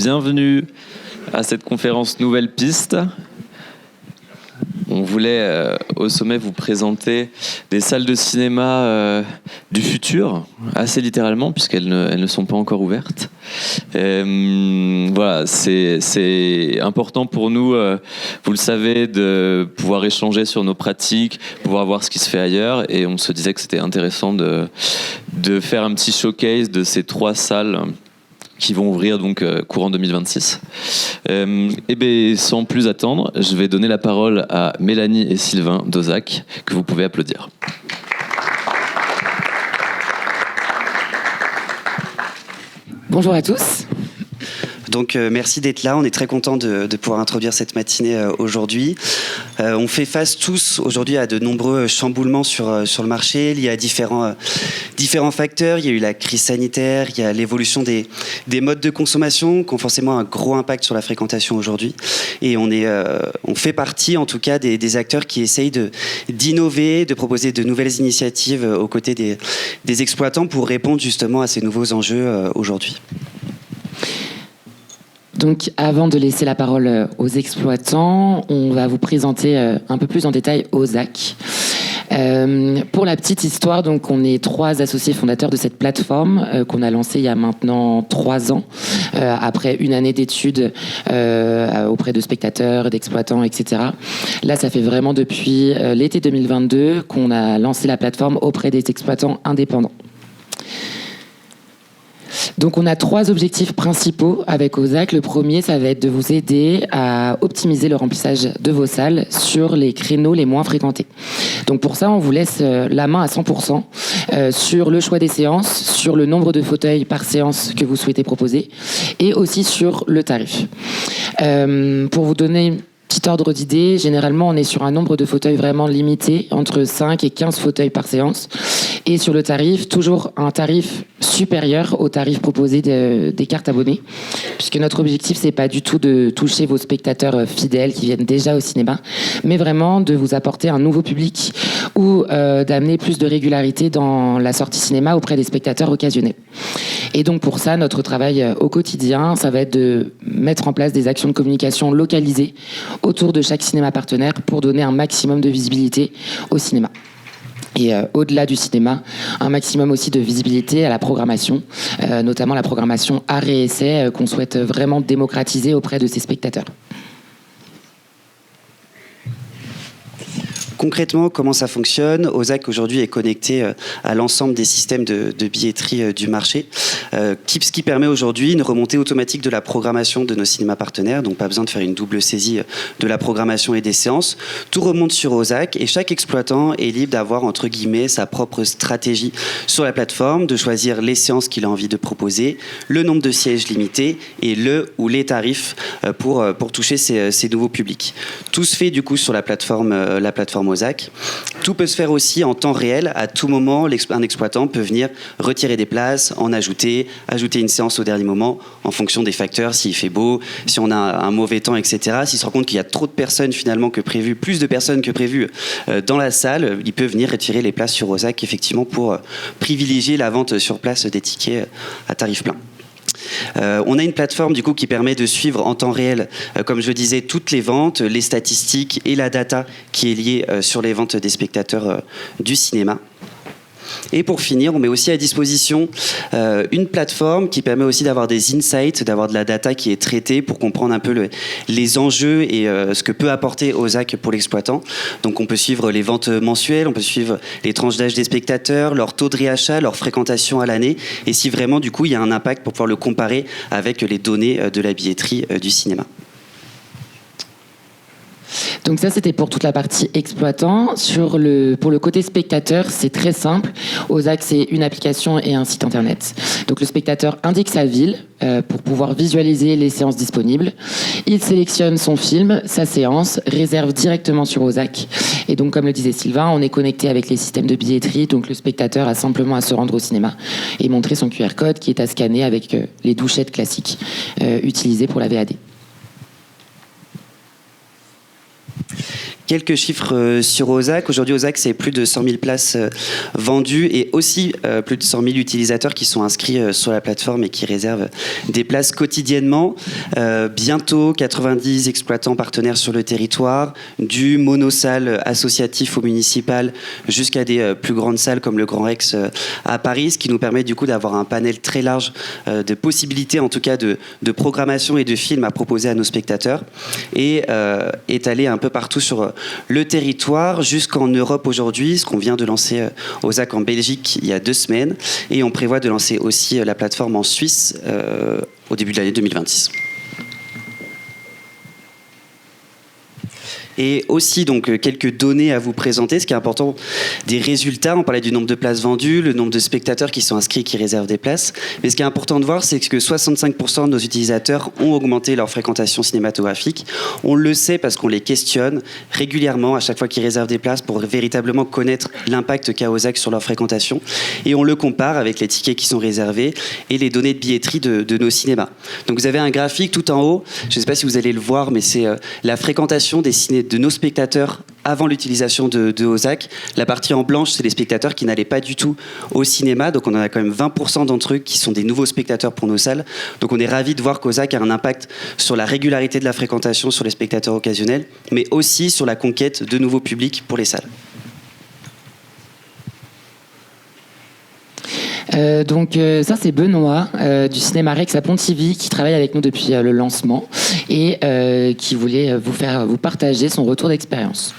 Bienvenue à cette conférence Nouvelle Piste. On voulait au sommet vous présenter des salles de cinéma du futur, assez littéralement, puisqu'elles ne sont pas encore ouvertes. Voilà, c'est important pour nous, vous le savez, de pouvoir échanger sur nos pratiques, pouvoir voir ce qui se fait ailleurs, et on se disait que c'était intéressant de faire un petit showcase de ces 3 salles qui vont ouvrir donc courant 2026. Et bien, sans plus attendre, je vais donner la parole à Mélanie et Sylvain d'Ozac, que vous pouvez applaudir. Bonjour à tous. Donc merci d'être là, on est très content de pouvoir introduire cette matinée aujourd'hui. On fait face tous aujourd'hui à de nombreux chamboulements sur le marché liés à différents facteurs. Il y a eu la crise sanitaire, il y a l'évolution des modes de consommation qui ont forcément un gros impact sur la fréquentation aujourd'hui. Et on fait partie en tout cas des acteurs qui essayent d'innover, de proposer de nouvelles initiatives aux côtés des exploitants pour répondre justement à ces nouveaux enjeux aujourd'hui. Donc, avant de laisser la parole aux exploitants, on va vous présenter un peu plus en détail Ozac. Pour la petite histoire, donc, on est 3 associés fondateurs de cette plateforme qu'on a lancée il y a maintenant 3 ans, après une année d'études auprès de spectateurs, d'exploitants, etc. Là, ça fait vraiment depuis l'été 2022 qu'on a lancé la plateforme auprès des exploitants indépendants. Donc on a 3 objectifs principaux avec Ozac. Le premier, ça va être de vous aider à optimiser le remplissage de vos salles sur les créneaux les moins fréquentés. Donc pour ça, on vous laisse la main à 100% sur le choix des séances, sur le nombre de fauteuils par séance que vous souhaitez proposer et aussi sur le tarif. Pour vous donner petit ordre d'idée, généralement on est sur un nombre de fauteuils vraiment limité, entre 5 et 15 fauteuils par séance. Et sur le tarif, toujours un tarif supérieur au tarif proposé des cartes abonnées, puisque notre objectif, c'est pas du tout de toucher vos spectateurs fidèles qui viennent déjà au cinéma, mais vraiment de vous apporter un nouveau public ou d'amener plus de régularité dans la sortie cinéma auprès des spectateurs occasionnels. Et donc pour ça, notre travail au quotidien, ça va être de mettre en place des actions de communication localisées autour de chaque cinéma partenaire pour donner un maximum de visibilité au cinéma. Et au-delà du cinéma, un maximum aussi de visibilité à la programmation, notamment la programmation art et essai qu'on souhaite vraiment démocratiser auprès de ses spectateurs. Concrètement, comment ça fonctionne ? Ozac aujourd'hui est connecté à l'ensemble des systèmes de billetterie du marché, ce qui permet aujourd'hui une remontée automatique de la programmation de nos cinémas partenaires, donc pas besoin de faire une double saisie de la programmation et des séances. Tout remonte sur Ozac et chaque exploitant est libre d'avoir entre guillemets sa propre stratégie sur la plateforme, de choisir les séances qu'il a envie de proposer, le nombre de sièges limité et le ou les tarifs pour toucher ces nouveaux publics. Tout se fait du coup sur la plateforme Ozac. Tout peut se faire aussi en temps réel. À tout moment, un exploitant peut venir retirer des places, en ajouter une séance au dernier moment en fonction des facteurs, s'il fait beau, si on a un mauvais temps, etc. S'il se rend compte qu'il y a trop de personnes finalement que prévu, plus de personnes que prévu dans la salle, il peut venir retirer les places sur Ozac effectivement pour privilégier la vente sur place des tickets à tarif plein. On a une plateforme du coup qui permet de suivre en temps réel, comme je disais, toutes les ventes, les statistiques et la data qui est liée sur les ventes des spectateurs du cinéma. Et pour finir, on met aussi à disposition une plateforme qui permet aussi d'avoir des insights, d'avoir de la data qui est traitée pour comprendre un peu les enjeux et ce que peut apporter Ozac pour l'exploitant. Donc on peut suivre les ventes mensuelles, on peut suivre les tranches d'âge des spectateurs, leur taux de réachat, leur fréquentation à l'année, et si vraiment du coup il y a un impact pour pouvoir le comparer avec les données de la billetterie du cinéma. Donc ça, c'était pour toute la partie exploitant. Pour le côté spectateur, c'est très simple. Ozac, c'est une application et un site internet. Donc le spectateur indique sa ville pour pouvoir visualiser les séances disponibles. Il sélectionne son film, sa séance, réserve directement sur Ozac. Et donc, comme le disait Sylvain, on est connecté avec les systèmes de billetterie. Donc le spectateur a simplement à se rendre au cinéma et montrer son QR code qui est à scanner avec les douchettes classiques utilisées pour la VAD. Quelques chiffres sur Ozak. Aujourd'hui, Ozak, c'est plus de 100 000 places vendues et aussi plus de 100 000 utilisateurs qui sont inscrits sur la plateforme et qui réservent des places quotidiennement. Bientôt, 90 exploitants partenaires sur le territoire, du monosalle associatif au municipal jusqu'à des plus grandes salles comme le Grand Rex à Paris, ce qui nous permet du coup d'avoir un panel très large de possibilités, en tout cas de programmation et de films à proposer à nos spectateurs, et étalé un peu partout sur le territoire jusqu'en Europe aujourd'hui, ce qu'on vient de lancer Ozak en Belgique il y a 2 semaines, et on prévoit de lancer aussi la plateforme en Suisse au début de l'année 2026. Et aussi donc quelques données à vous présenter. Ce qui est important, des résultats. On parlait du nombre de places vendues, le nombre de spectateurs qui sont inscrits et qui réservent des places. Mais ce qui est important de voir, c'est que 65% de nos utilisateurs ont augmenté leur fréquentation cinématographique. On le sait parce qu'on les questionne régulièrement à chaque fois qu'ils réservent des places pour véritablement connaître l'impact qu'a Ozak sur leur fréquentation. Et on le compare avec les tickets qui sont réservés et les données de billetterie de nos cinémas. Donc vous avez un graphique tout en haut. Je ne sais pas si vous allez le voir, mais c'est la fréquentation de nos spectateurs avant l'utilisation de Ozak. La partie en blanche, c'est les spectateurs qui n'allaient pas du tout au cinéma. Donc on en a quand même 20% d'entre eux qui sont des nouveaux spectateurs pour nos salles. Donc on est ravis de voir qu'Ozak a un impact sur la régularité de la fréquentation sur les spectateurs occasionnels, mais aussi sur la conquête de nouveaux publics pour les salles. Ça c'est Benoît du Cinéma Rex à Pontivy qui travaille avec nous depuis le lancement et qui voulait vous partager son retour d'expérience.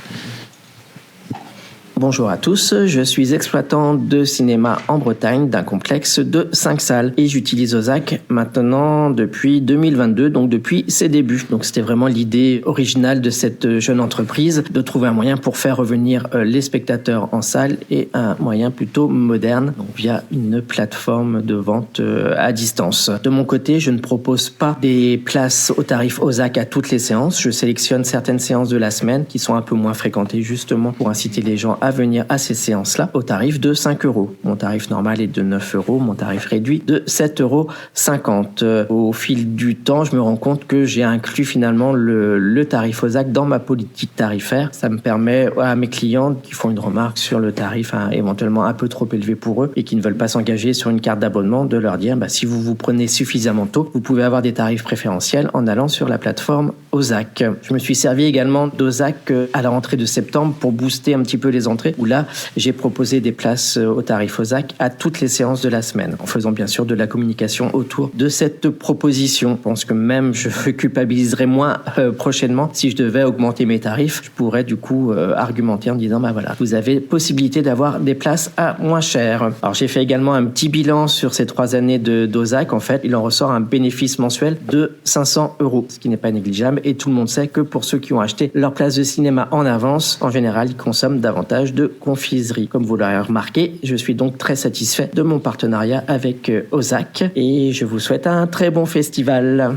Bonjour à tous, je suis exploitant de cinéma en Bretagne d'un complexe de 5 salles et j'utilise Ozak maintenant depuis 2022, donc depuis ses débuts. Donc c'était vraiment l'idée originale de cette jeune entreprise de trouver un moyen pour faire revenir les spectateurs en salle et un moyen plutôt moderne, donc via une plateforme de vente à distance. De mon côté, je ne propose pas des places au tarif Ozak à toutes les séances, je sélectionne certaines séances de la semaine qui sont un peu moins fréquentées justement pour inciter les gens à venir à ces séances-là au tarif de 5 €. Mon tarif normal est de 9 €, mon tarif réduit de 7,50 €. Au fil du temps, je me rends compte que j'ai inclus finalement le tarif Ozak dans ma politique tarifaire. Ça me permet à mes clients qui font une remarque sur le tarif éventuellement un peu trop élevé pour eux et qui ne veulent pas s'engager sur une carte d'abonnement, de leur dire si vous vous prenez suffisamment tôt, vous pouvez avoir des tarifs préférentiels en allant sur la plateforme Ozak. Je me suis servi également d'Ozak à la rentrée de septembre pour booster un petit peu les entrées, où là, j'ai proposé des places au tarif Ozak à toutes les séances de la semaine, en faisant bien sûr de la communication autour de cette proposition. Je pense que même je culpabiliserai moins prochainement si je devais augmenter mes tarifs. Je pourrais du coup argumenter en disant voilà, vous avez possibilité d'avoir des places à moins cher. Alors j'ai fait également un petit bilan sur ces 3 années d'Ozak. En fait, il en ressort un bénéfice mensuel de 500 €, ce qui n'est pas négligeable, et tout le monde sait que pour ceux qui ont acheté leur place de cinéma en avance, en général, ils consomment davantage de confiserie. Comme vous l'aurez remarqué, je suis donc très satisfait de mon partenariat avec Ozak et je vous souhaite un très bon festival.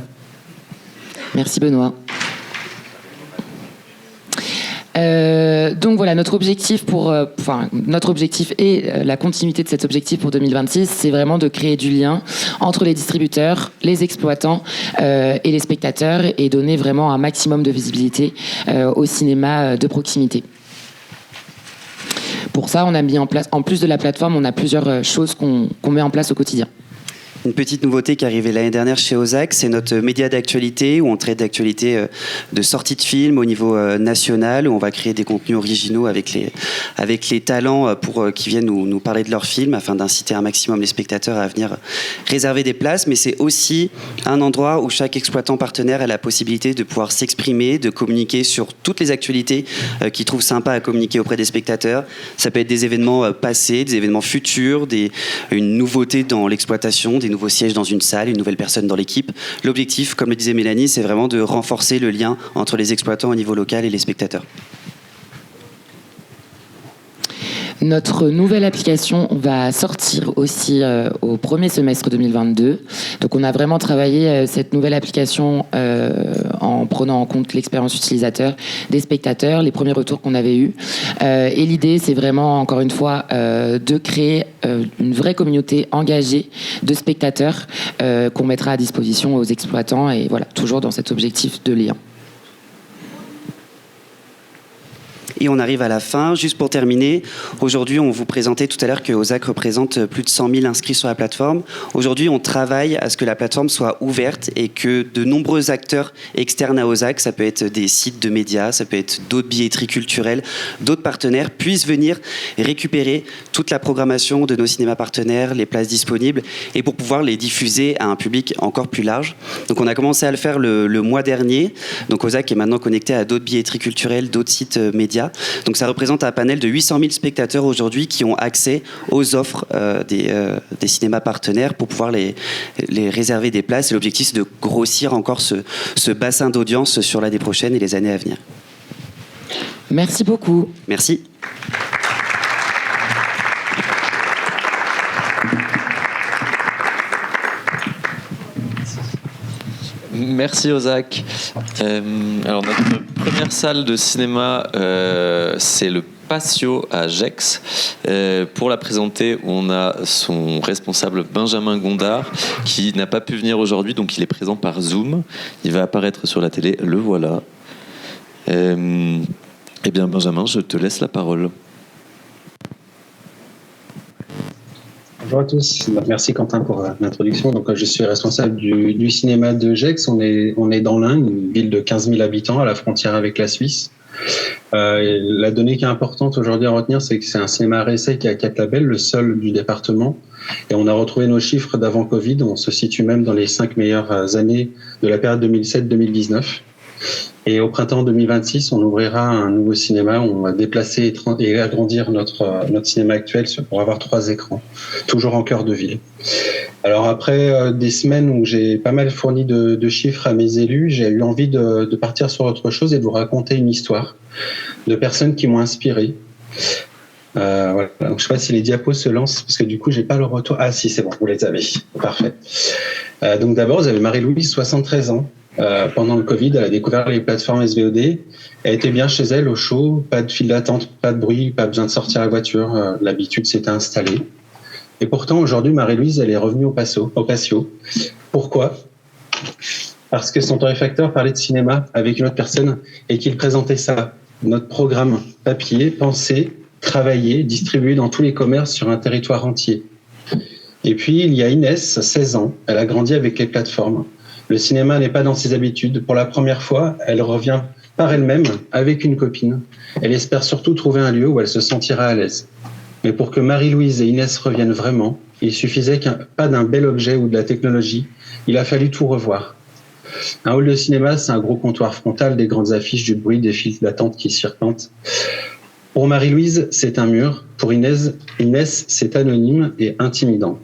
Merci Benoît. Donc voilà, notre objectif et la continuité de cet objectif pour 2026, c'est vraiment de créer du lien entre les distributeurs, les exploitants et les spectateurs et donner vraiment un maximum de visibilité au cinéma de proximité. Pour ça, on a mis en place, en plus de la plateforme, on a plusieurs choses qu'on met en place au quotidien. Une petite nouveauté qui est arrivée l'année dernière chez Ozak, c'est notre média d'actualité où on traite d'actualité de sortie de films au niveau national, où on va créer des contenus originaux avec les talents qui viennent nous parler de leurs films afin d'inciter un maximum les spectateurs à venir réserver des places. Mais c'est aussi un endroit où chaque exploitant partenaire a la possibilité de pouvoir s'exprimer, de communiquer sur toutes les actualités qu'ils trouvent sympa à communiquer auprès des spectateurs. Ça peut être des événements passés, des événements futurs, une nouveauté dans l'exploitation, des nouveaux sièges dans une salle, une nouvelle personne dans l'équipe. L'objectif, comme le disait Mélanie, c'est vraiment de renforcer le lien entre les exploitants au niveau local et les spectateurs. Notre nouvelle application va sortir aussi au premier semestre 2022. Donc on a vraiment travaillé cette nouvelle application en prenant en compte l'expérience utilisateur des spectateurs, les premiers retours qu'on avait eus. Et l'idée, c'est vraiment, encore une fois, de créer une vraie communauté engagée de spectateurs qu'on mettra à disposition aux exploitants et voilà, toujours dans cet objectif de lien. Et on arrive à la fin. Juste pour terminer, aujourd'hui, on vous présentait tout à l'heure que OZAC représente plus de 100 000 inscrits sur la plateforme. Aujourd'hui, on travaille à ce que la plateforme soit ouverte et que de nombreux acteurs externes à OZAC, ça peut être des sites de médias, ça peut être d'autres billetteries culturelles, d'autres partenaires, puissent venir récupérer toute la programmation de nos cinémas partenaires, les places disponibles, et pour pouvoir les diffuser à un public encore plus large. Donc on a commencé à le faire le mois dernier. Donc OZAC est maintenant connecté à d'autres billetteries culturelles, d'autres sites médias. Donc ça représente un panel de 800 000 spectateurs aujourd'hui qui ont accès aux offres des cinémas partenaires pour pouvoir les réserver des places. Et l'objectif, c'est de grossir encore ce bassin d'audience sur l'année prochaine et les années à venir. Merci beaucoup. Merci. Merci OZAC. Alors notre première salle de cinéma, c'est le Patio à Gex. Pour la présenter, on a son responsable Benjamin Gondard qui n'a pas pu venir aujourd'hui, donc il est présent par Zoom. Il va apparaître sur la télé, le voilà. Eh bien Benjamin, je te laisse la parole. Bonjour à tous, merci Quentin pour l'introduction. Donc, je suis responsable du cinéma de Gex. On est dans l'Ain, une ville de 15 000 habitants à la frontière avec la Suisse. La donnée qui est importante aujourd'hui à retenir, c'est que c'est un cinéma RSA qui a 4 labels, le seul du département. Et on a retrouvé nos chiffres d'avant Covid. On se situe même dans les 5 meilleures années de la période 2007-2019. Et au printemps 2026, on ouvrira un nouveau cinéma. On va déplacer et agrandir notre cinéma actuel pour avoir 3 écrans, toujours en cœur de ville. Alors après des semaines où j'ai pas mal fourni de chiffres à mes élus, j'ai eu envie de partir sur autre chose et de vous raconter une histoire de personnes qui m'ont inspiré. Voilà. Donc, je sais pas si les diapos se lancent parce que du coup j'ai pas le retour. Ah si, c'est bon, vous les avez. Parfait. Donc d'abord, vous avez Marie-Louise, 73 ans. Pendant le Covid, elle a découvert les plateformes SVOD. Elle était bien chez elle, au chaud, pas de file d'attente, pas de bruit, pas besoin de sortir la voiture. L'habitude s'était installée. Et pourtant, aujourd'hui, Marie-Louise, elle est revenue au Patio. Pourquoi ? Parce que son torréfacteur parlait de cinéma avec une autre personne et qu'il présentait ça, notre programme papier, pensé, travaillé, distribué dans tous les commerces sur un territoire entier. Et puis, il y a Inès, 16 ans. Elle a grandi avec les plateformes. Le cinéma n'est pas dans ses habitudes. Pour la première fois, elle revient par elle-même avec une copine. Elle espère surtout trouver un lieu où elle se sentira à l'aise. Mais pour que Marie-Louise et Inès reviennent vraiment, il suffisait pas d'un bel objet ou de la technologie, il a fallu tout revoir. Un hall de cinéma, c'est un gros comptoir frontal, des grandes affiches, du bruit, des files d'attente qui serpentent. Pour Marie-Louise, c'est un mur. Pour Inès, c'est anonyme et intimidant.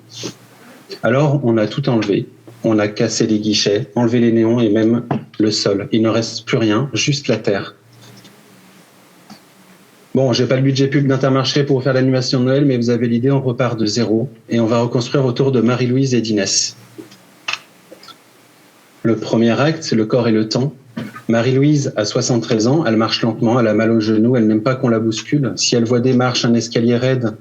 Alors, on a tout enlevé. On a cassé les guichets, enlevé les néons et même le sol. Il ne reste plus rien, juste la terre. Bon, j'ai pas le budget pub d'Intermarché pour faire l'animation de Noël, mais vous avez l'idée, on repart de zéro et on va reconstruire autour de Marie-Louise et d'Inès. Le premier acte, c'est le corps et le temps. Marie-Louise a 73 ans, elle marche lentement, elle a mal aux genoux, elle n'aime pas qu'on la bouscule. Si elle voit des marches, un escalier raide,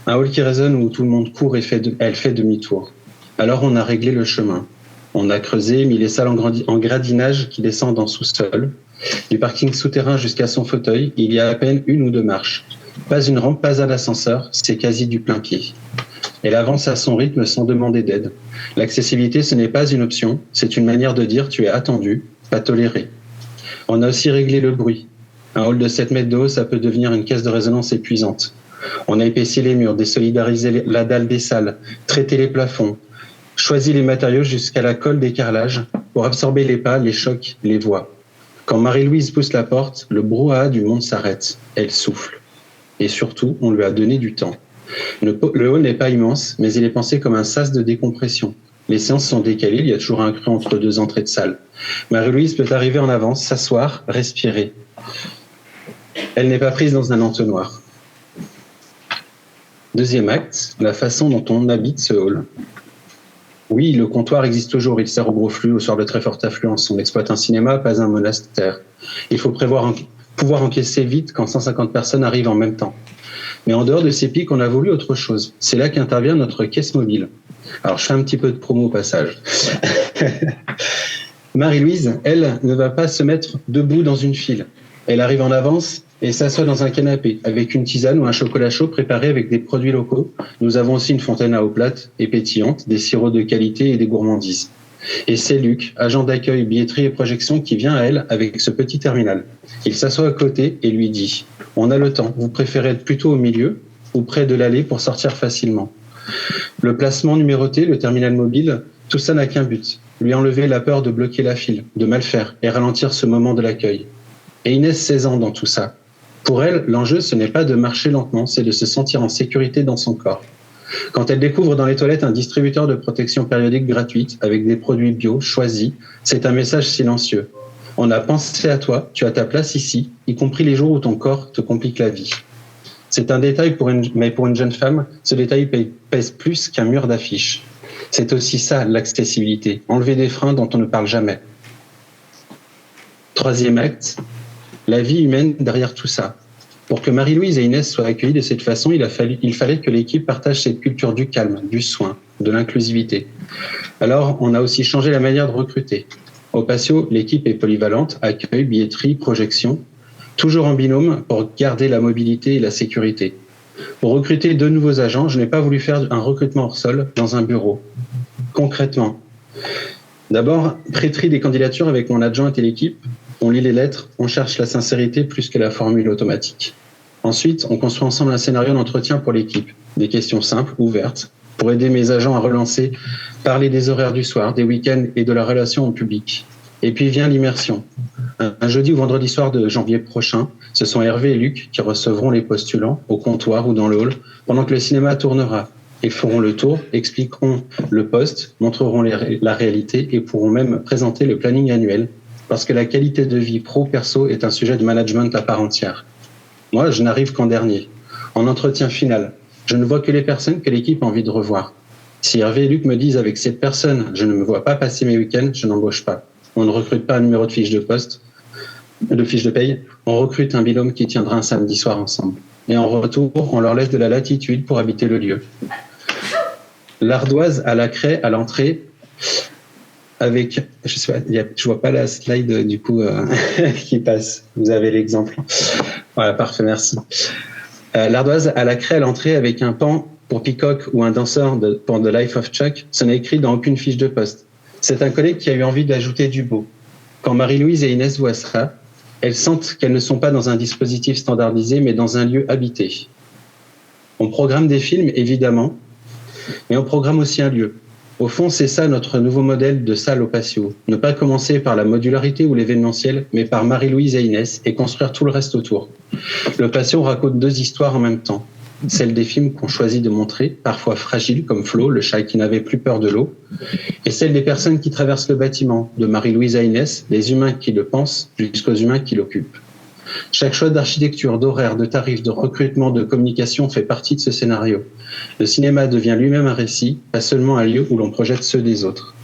un hall qui résonne où tout le monde court, elle fait demi-tour. Alors on a réglé le chemin. On a creusé, mis les salles en gradinage qui descendent en sous-sol. Du parking souterrain jusqu'à son fauteuil, il y a à peine 1 ou 2 marches. Pas une rampe, pas un ascenseur, c'est quasi du plein pied. Elle avance à son rythme sans demander d'aide. L'accessibilité, ce n'est pas une option, c'est une manière de dire tu es attendu, pas toléré. On a aussi réglé le bruit. Un hall de 7 mètres de haut, ça peut devenir une caisse de résonance épuisante. On a épaissi les murs, désolidarisé la dalle des salles, traité les plafonds, choisi les matériaux jusqu'à la colle des carrelages pour absorber les pas, les chocs, les voix. Quand Marie-Louise pousse la porte, le brouhaha du monde s'arrête. Elle souffle. Et surtout, on lui a donné du temps. Le hall n'est pas immense, mais il est pensé comme un sas de décompression. Les séances sont décalées, il y a toujours un creux entre 2 entrées de salle. Marie-Louise peut arriver en avance, s'asseoir, respirer. Elle n'est pas prise dans un entonnoir. Deuxième acte, la façon dont on habite ce hall. Oui, le comptoir existe toujours, il sert au gros flux, au soir de très forte affluence. On exploite un cinéma, pas un monastère. Il faut pouvoir encaisser vite quand 150 personnes arrivent en même temps. Mais en dehors de ces pics, on a voulu autre chose. C'est là qu'intervient notre caisse mobile. Alors, je fais un petit peu de promo au passage. Marie-Louise, elle, ne va pas se mettre debout dans une file. Elle arrive en avance et s'assoit dans un canapé avec une tisane ou un chocolat chaud préparé avec des produits locaux. Nous avons aussi une fontaine à eau plate et pétillante, des sirops de qualité et des gourmandises. Et c'est Luc, agent d'accueil, billetterie et projection, qui vient à elle avec ce petit terminal. Il s'assoit à côté et lui dit « On a le temps, vous préférez être plutôt au milieu ou près de l'allée pour sortir facilement ?» Le placement numéroté, le terminal mobile, tout ça n'a qu'un but, lui enlever la peur de bloquer la file, de mal faire et ralentir ce moment de l'accueil. Et Inès 16 ans dans tout ça. Pour elle, l'enjeu, ce n'est pas de marcher lentement, c'est de se sentir en sécurité dans son corps. Quand elle découvre dans les toilettes un distributeur de protection périodique gratuite avec des produits bio choisis, c'est un message silencieux. On a pensé à toi, tu as ta place ici, y compris les jours où ton corps te complique la vie. C'est un détail, mais pour une jeune femme, ce détail pèse plus qu'un mur d'affiches. C'est aussi ça, l'accessibilité, enlever des freins dont on ne parle jamais. Troisième acte, la vie humaine derrière tout ça. Pour que Marie-Louise et Inès soient accueillies de cette façon, il fallait que l'équipe partage cette culture du calme, du soin, de l'inclusivité. Alors, on a aussi changé la manière de recruter. Au Patio, l'équipe est polyvalente, accueil, billetterie, projection, toujours en binôme pour garder la mobilité et la sécurité. Pour recruter 2 nouveaux agents, je n'ai pas voulu faire un recrutement hors sol dans un bureau. Concrètement, d'abord, pré-tri des candidatures avec mon adjointe et l'équipe. On lit les lettres, on cherche la sincérité plus que la formule automatique. Ensuite, on construit ensemble un scénario d'entretien pour l'équipe. Des questions simples, ouvertes, pour aider mes agents à relancer, parler des horaires du soir, des week-ends et de la relation au public. Et puis vient l'immersion. Un jeudi ou vendredi soir de janvier prochain, ce sont Hervé et Luc qui recevront les postulants au comptoir ou dans le hall pendant que le cinéma tournera. Ils feront le tour, expliqueront le poste, montreront la réalité et pourront même présenter le planning annuel. Parce que la qualité de vie pro-perso est un sujet de management à part entière. Moi, je n'arrive qu'en dernier. En entretien final, je ne vois que les personnes que l'équipe a envie de revoir. Si Hervé et Luc me disent avec cette personne, je ne me vois pas passer mes week-ends, je n'embauche pas. On ne recrute pas un numéro de fiche de poste, de fiche de paye. On recrute un binôme qui tiendra un samedi soir ensemble. Et en retour, on leur laisse de la latitude pour habiter le lieu. L'ardoise à la craie à l'entrée, avec, je sais pas, je vois pas la slide du coup qui passe. Vous avez l'exemple. Voilà, parfait, merci. L'ardoise à la craie à l'entrée avec un pan pour Peacock ou un danseur pour The Life of Chuck, ce n'est écrit dans aucune fiche de poste. C'est un collègue qui a eu envie d'ajouter du beau. Quand Marie-Louise et Inès voient ça, elles sentent qu'elles ne sont pas dans un dispositif standardisé, mais dans un lieu habité. On programme des films, évidemment, mais on programme aussi un lieu. Au fond, c'est ça notre nouveau modèle de salle au Patio. Ne pas commencer par la modularité ou l'événementiel, mais par Marie-Louise et Inès et construire tout le reste autour. Le Patio raconte 2 histoires en même temps. Celle des films qu'on choisit de montrer, parfois fragiles comme Flo, le chat qui n'avait plus peur de l'eau, et celle des personnes qui traversent le bâtiment, de Marie-Louise à Inès, des humains qui le pensent jusqu'aux humains qui l'occupent. Chaque choix d'architecture, d'horaire, de tarifs, de recrutement, de communication fait partie de ce scénario. Le cinéma devient lui-même un récit, pas seulement un lieu où l'on projette ceux des autres.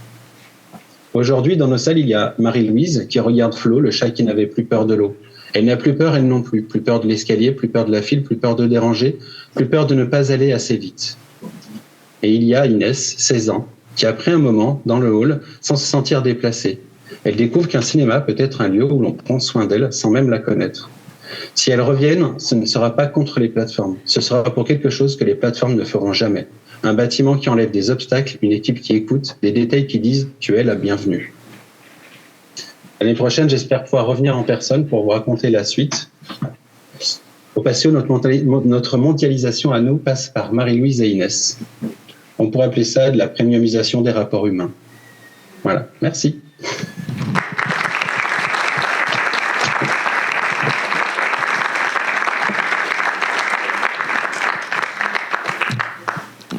Aujourd'hui, dans nos salles, il y a Marie-Louise qui regarde Flo, le chat qui n'avait plus peur de l'eau. Elle n'a plus peur, elle non plus. Plus peur de l'escalier, plus peur de la file, plus peur de déranger, plus peur de ne pas aller assez vite. Et il y a Inès, 16 ans, qui a pris un moment dans le hall sans se sentir déplacée. Elle découvre qu'un cinéma peut être un lieu où l'on prend soin d'elle sans même la connaître. Si elles reviennent, ce ne sera pas contre les plateformes. Ce sera pour quelque chose que les plateformes ne feront jamais. Un bâtiment qui enlève des obstacles, une équipe qui écoute, des détails qui disent « tu es la bienvenue ». L'année prochaine, j'espère pouvoir revenir en personne pour vous raconter la suite. Au Patio, notre mondialisation à nous passe par Marie-Louise et Inès. On pourrait appeler ça de la premiumisation des rapports humains. Voilà, merci.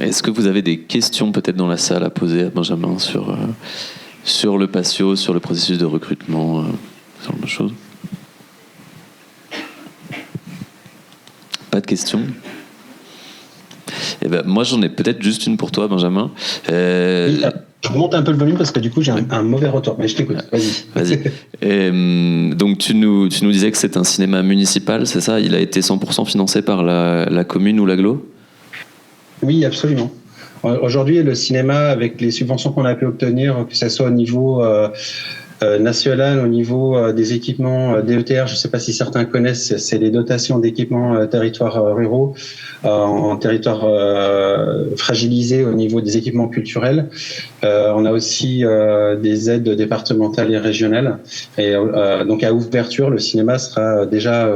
Est-ce que vous avez des questions peut-être dans la salle à poser à Benjamin sur le Patio, sur le processus de recrutement, ce genre de choses? Pas de questions? Eh ben, moi, j'en ai peut-être juste une pour toi, Benjamin. Je monte un peu le volume parce que du coup, j'ai un mauvais retour. Mais je t'écoute, vas-y. Donc, tu nous disais que c'est un cinéma municipal, c'est ça? Il a été 100% financé par la commune ou l'agglo? Oui, absolument. Aujourd'hui, le cinéma, avec les subventions qu'on a pu obtenir, que ce soit au niveau nationale au niveau des équipements DETR. Je ne sais pas si certains connaissent, c'est les dotations d'équipements territoires ruraux en territoire fragilisé au niveau des équipements culturels. On a aussi des aides départementales et régionales. Et donc à ouverture, le cinéma sera déjà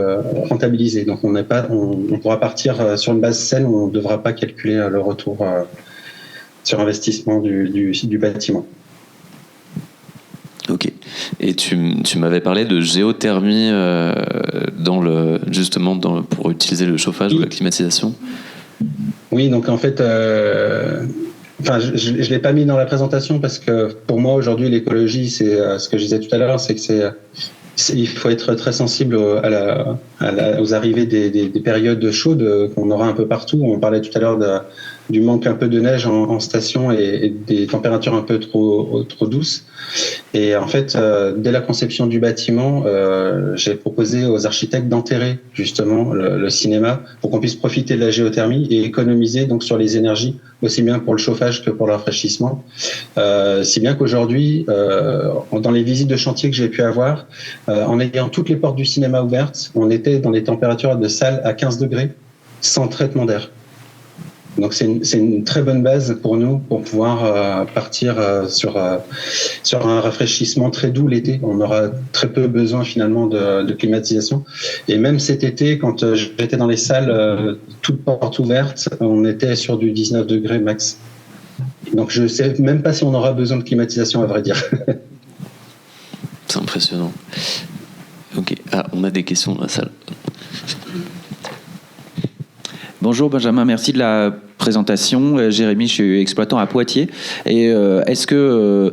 rentabilisé. Donc on pourra partir sur une base saine où on ne devra pas calculer le retour sur investissement du bâtiment. Ok. Et tu m'avais parlé de géothermie pour utiliser le chauffage ou la climatisation. Oui, donc en fait, je ne l'ai pas mis dans la présentation parce que pour moi aujourd'hui l'écologie, c'est ce que je disais tout à l'heure, c'est que il faut être très sensible aux arrivées des périodes chaudes qu'on aura un peu partout. On parlait tout à l'heure du manque un peu de neige en station et des températures un peu trop douces. Et en fait, dès la conception du bâtiment, j'ai proposé aux architectes d'enterrer justement le cinéma pour qu'on puisse profiter de la géothermie et économiser donc sur les énergies, aussi bien pour le chauffage que pour le rafraîchissement. Si bien qu'aujourd'hui, dans les visites de chantier que j'ai pu avoir, en ayant toutes les portes du cinéma ouvertes, on était dans des températures de salle à 15 degrés, sans traitement d'air. Donc c'est une très bonne base pour nous pour pouvoir partir sur un rafraîchissement très doux l'été. On aura très peu besoin finalement de climatisation. Et même cet été, quand j'étais dans les salles toutes portes ouvertes, on était sur du 19 degrés max. Donc je sais même pas si on aura besoin de climatisation à vrai dire. C'est impressionnant. Ok, on a des questions dans la salle. Bonjour Benjamin, merci de la présentation. Jérémy, je suis exploitant à Poitiers. Et est-ce que,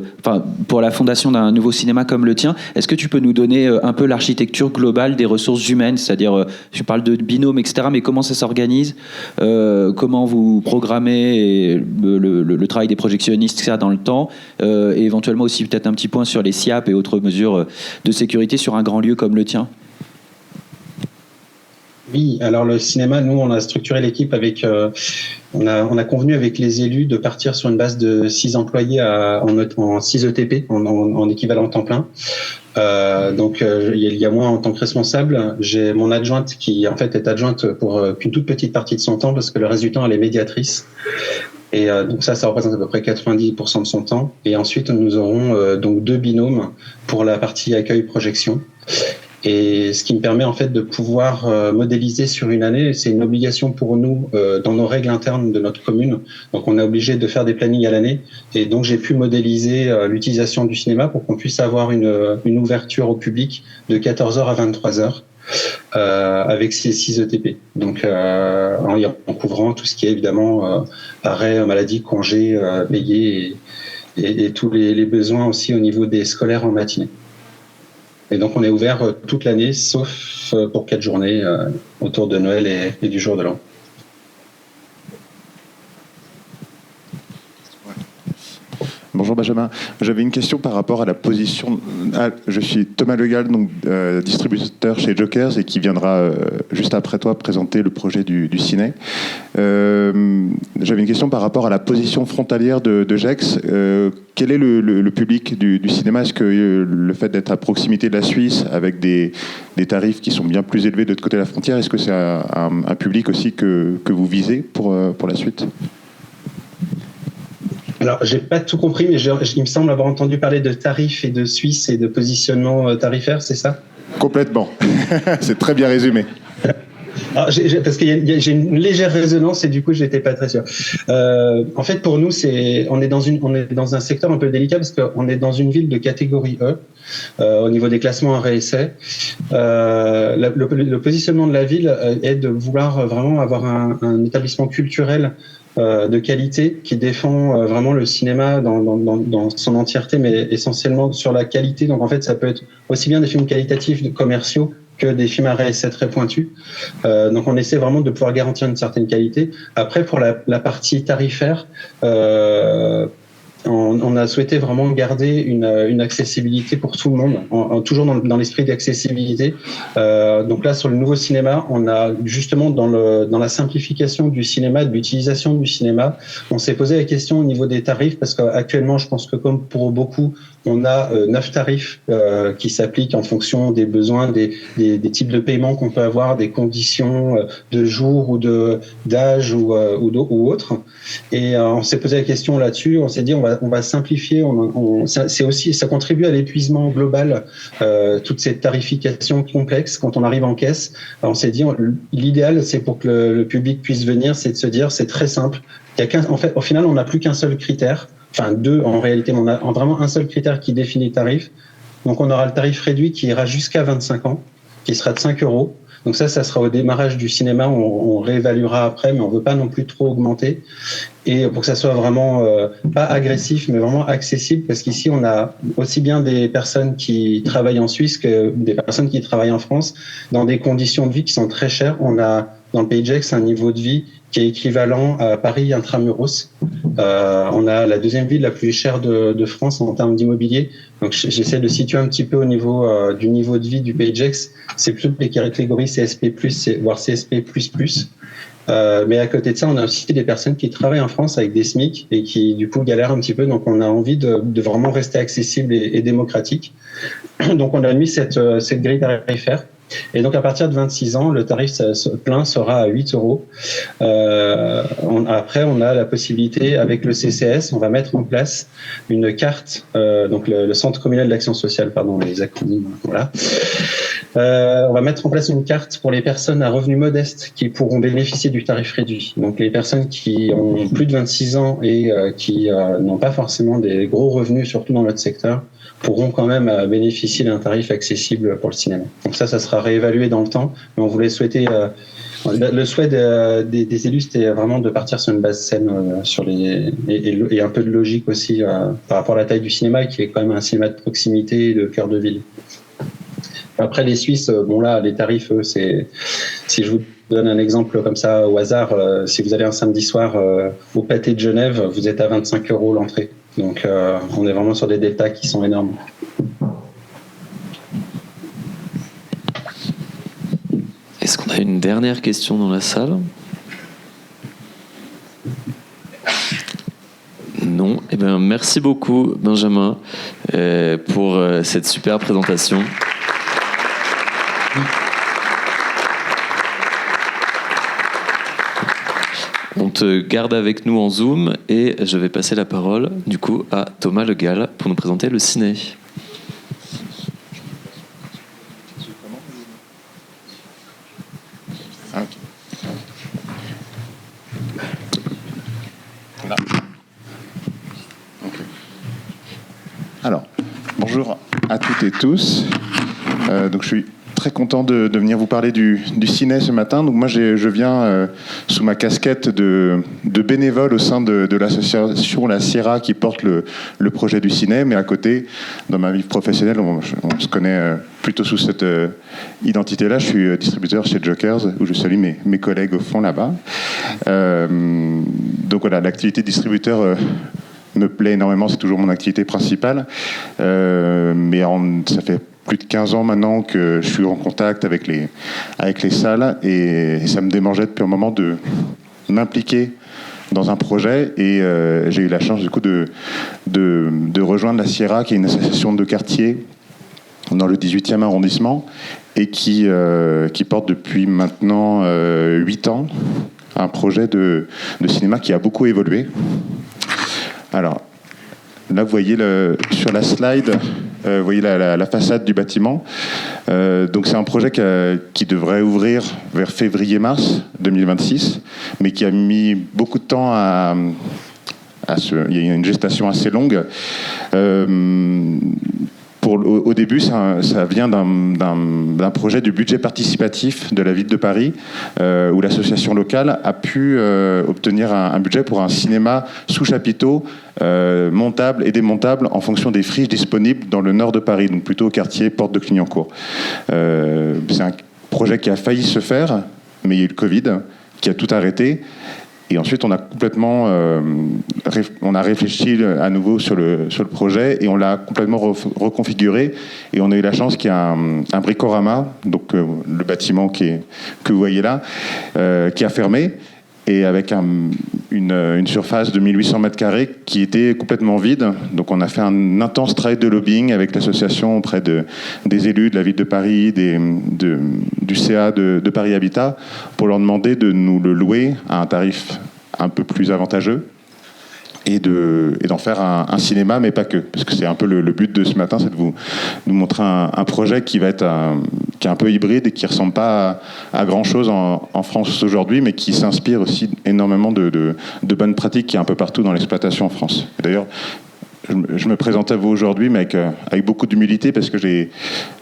pour la fondation d'un nouveau cinéma comme le tien, est-ce que tu peux nous donner un peu l'architecture globale des ressources humaines ? C'est-à-dire, je parle de binômes, etc., mais comment ça s'organise ? Comment vous programmez le travail des projectionnistes, etc., dans le temps ? Et éventuellement aussi peut-être un petit point sur les SIAP et autres mesures de sécurité sur un grand lieu comme le tien. Oui, alors le cinéma, nous, on a structuré l'équipe avec... on a convenu avec les élus de partir sur une base de 6 employés en 6 ETP, en équivalent temps plein. Donc, il y a moi en tant que responsable. J'ai mon adjointe qui, en fait, est adjointe pour qu'une toute petite partie de son temps, parce que le reste du temps, elle est médiatrice. Et donc ça représente à peu près 90% de son temps. Et ensuite, nous aurons donc 2 binômes pour la partie accueil-projection. Et ce qui me permet en fait de pouvoir modéliser sur une année, c'est une obligation pour nous dans nos règles internes de notre commune. Donc on est obligé de faire des plannings à l'année. Et donc j'ai pu modéliser l'utilisation du cinéma pour qu'on puisse avoir une ouverture au public de 14h à 23h avec ces 6 ETP. Donc en couvrant tout ce qui est évidemment arrêt, maladie, congé, payé et tous les besoins aussi au niveau des scolaires en matinée. Et donc on est ouvert toute l'année, sauf pour 4 journées autour de Noël et du jour de l'an. Bonjour Benjamin, j'avais une question par rapport à la position. Je suis Thomas Legal, donc distributeur chez Jokers et qui viendra juste après toi présenter le projet du ciné. J'avais une question par rapport à la position frontalière de Gex. Quel est le public du cinéma ? Est-ce que le fait d'être à proximité de la Suisse avec des tarifs qui sont bien plus élevés de l'autre côté de la frontière, est-ce que c'est un public aussi que vous visez pour la suite ? Alors, j'ai pas tout compris, mais il me semble avoir entendu parler de tarifs et de Suisse et de positionnement tarifaire, c'est ça ? Complètement. C'est très bien résumé. Alors, parce que j'ai une légère résonance et du coup, j'étais pas très sûr. En fait, pour nous, on est dans un secteur un peu délicat parce qu'on est dans une ville de catégorie E au niveau des classements arrêt essai. Le positionnement de la ville est de vouloir vraiment avoir un établissement culturel de qualité qui défend vraiment le cinéma dans son entièreté, mais essentiellement sur la qualité. Donc en fait, ça peut être aussi bien des films qualitatifs commerciaux que des films à essai très pointus. Donc on essaie vraiment de pouvoir garantir une certaine qualité. Après, pour la partie tarifaire, on a souhaité vraiment garder une accessibilité pour tout le monde, toujours dans l'esprit d'accessibilité. Donc là, sur le nouveau cinéma, on a justement dans la simplification du cinéma, de l'utilisation du cinéma, on s'est posé la question au niveau des tarifs, parce qu'actuellement, je pense que comme pour beaucoup, on a 9 tarifs qui s'appliquent en fonction des besoins, des types de paiements qu'on peut avoir, des conditions de jour ou d'âge ou autre. Et on s'est posé la question là-dessus. On s'est dit on va simplifier. Ça contribue à l'épuisement global, toutes ces tarifications complexes quand on arrive en caisse. Alors on s'est dit l'idéal, c'est pour que le public puisse venir, c'est de se dire c'est très simple. En fait, au final, on n'a plus qu'un seul critère. Enfin, 2 en réalité, mais on a vraiment un seul critère qui définit le tarif. Donc on aura le tarif réduit qui ira jusqu'à 25 ans, qui sera de 5 €. Donc ça sera au démarrage du cinéma, on réévaluera après, mais on veut pas non plus trop augmenter. Et pour que ça soit vraiment pas agressif, mais vraiment accessible, parce qu'ici on a aussi bien des personnes qui travaillent en Suisse que des personnes qui travaillent en France, dans des conditions de vie qui sont très chères. On a dans le Pays de Gex un niveau de vie qui est équivalent à Paris intramuros. On a la 2e ville la plus chère de France en termes d'immobilier. Donc j'essaie de situer un petit peu au niveau du niveau de vie du Pays de Gex. C'est plutôt les catégories CSP+, voire CSP++. Mais à côté de ça, on a aussi des personnes qui travaillent en France avec des SMIC et qui du coup galèrent un petit peu. Donc on a envie de vraiment rester accessible et démocratique. Donc on a mis cette grille tarifaire. Et donc à partir de 26 ans, le tarif plein sera à 8 €. Après, on a la possibilité, avec le CCS, on va mettre en place une carte, donc le Centre communal d'action sociale, pardon, les acronymes, voilà. On va mettre en place une carte pour les personnes à revenus modestes qui pourront bénéficier du tarif réduit. Donc les personnes qui ont plus de 26 ans et qui n'ont pas forcément des gros revenus, surtout dans notre secteur, pourront quand même bénéficier d'un tarif accessible pour le cinéma. Donc ça sera réévalué dans le temps, mais on voulait souhaiter... le souhait des élus, c'était vraiment de partir sur une base saine et un peu de logique aussi par rapport à la taille du cinéma, qui est quand même un cinéma de proximité et de cœur de ville. Après, les Suisses, bon là, les tarifs, eux, si je vous donne un exemple comme ça au hasard, si vous allez un samedi soir au Pâté de Genève, vous êtes à 25 € l'entrée. Donc on est vraiment sur des deltas qui sont énormes. Est-ce qu'on a une dernière question dans la salle ? Non. Eh bien, merci beaucoup, Benjamin, pour cette super présentation. On te garde avec nous en Zoom et je vais passer la parole du coup à Thomas Le Gall pour nous présenter le ciné. Alors, bonjour à toutes et tous. Donc je suis très content de venir vous parler du ciné ce matin. Donc moi, je viens sous ma casquette de bénévole au sein de l'association La Sierra qui porte le projet du ciné. Mais à côté, dans ma vie professionnelle, on se connaît plutôt sous cette identité-là. Je suis distributeur chez Jokers, où je salue mes collègues au fond là-bas. Donc voilà, l'activité de distributeur me plaît énormément. C'est toujours mon activité principale. Mais ça fait plus de 15 ans maintenant que je suis en contact avec les salles et ça me démangeait depuis un moment de m'impliquer dans un projet et j'ai eu la chance du coup de rejoindre la Sierra, qui est une association de quartier dans le 18e arrondissement et qui porte depuis maintenant 8 ans un projet de cinéma qui a beaucoup évolué. Alors là vous voyez sur la slide, vous voyez la façade du bâtiment. Donc c'est un projet qui devrait ouvrir vers février-mars 2026, mais qui a mis beaucoup de temps il y a une gestation assez longue. Au début, ça vient d'un projet du budget participatif de la ville de Paris, où l'association locale a pu obtenir un budget pour un cinéma sous chapiteau, montable et démontable en fonction des friches disponibles dans le nord de Paris, donc plutôt au quartier Porte de Clignancourt. C'est un projet qui a failli se faire, mais il y a eu le Covid qui a tout arrêté. Et ensuite, on a complètement on a réfléchi à nouveau sur le projet et on l'a complètement reconfiguré. Et on a eu la chance qu'il y a un bricorama, donc le bâtiment que vous voyez là, qui a fermé, et avec une surface de 1800 m² qui était complètement vide. Donc on a fait un intense travail de lobbying avec l'association auprès des élus de la ville de Paris, du CA de Paris Habitat, pour leur demander de nous le louer à un tarif un peu plus avantageux et d'en faire un cinéma, mais pas que. Parce que c'est un peu le but de ce matin, c'est de vous montrer un projet qui va être qui est un peu hybride et qui ne ressemble pas à grand-chose en France aujourd'hui, mais qui s'inspire aussi énormément de bonnes pratiques qui est un peu partout dans l'exploitation en France. Et d'ailleurs, je me présente à vous aujourd'hui, mais avec beaucoup d'humilité, parce que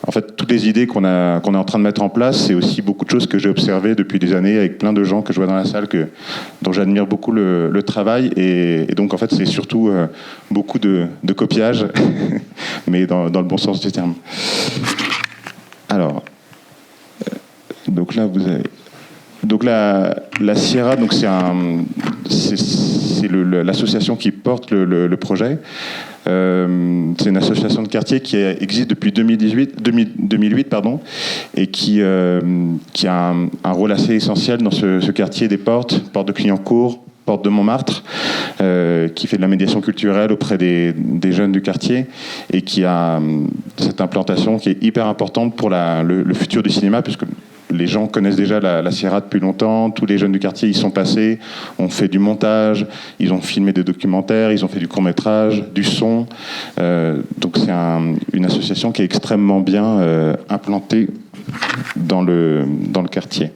en fait, toutes les idées qu'on est en train de mettre en place, c'est aussi beaucoup de choses que j'ai observées depuis des années avec plein de gens que je vois dans la salle, dont j'admire beaucoup le travail. Et donc, en fait, c'est surtout beaucoup de copiage, mais dans le bon sens du terme. Alors, donc là, vous avez... Donc la Sierra, donc c'est l'association qui porte le projet. C'est une association de quartier qui existe depuis 2008 et qui a un rôle assez essentiel dans ce quartier des porte de Clignancourt, porte de Montmartre, qui fait de la médiation culturelle auprès des jeunes du quartier et qui a cette implantation qui est hyper importante pour le futur du cinéma, puisque les gens connaissent déjà la Sierra depuis longtemps. Tous les jeunes du quartier y sont passés, ont fait du montage, ils ont filmé des documentaires, ils ont fait du court-métrage, du son. Donc c'est une association qui est extrêmement bien implantée dans le quartier.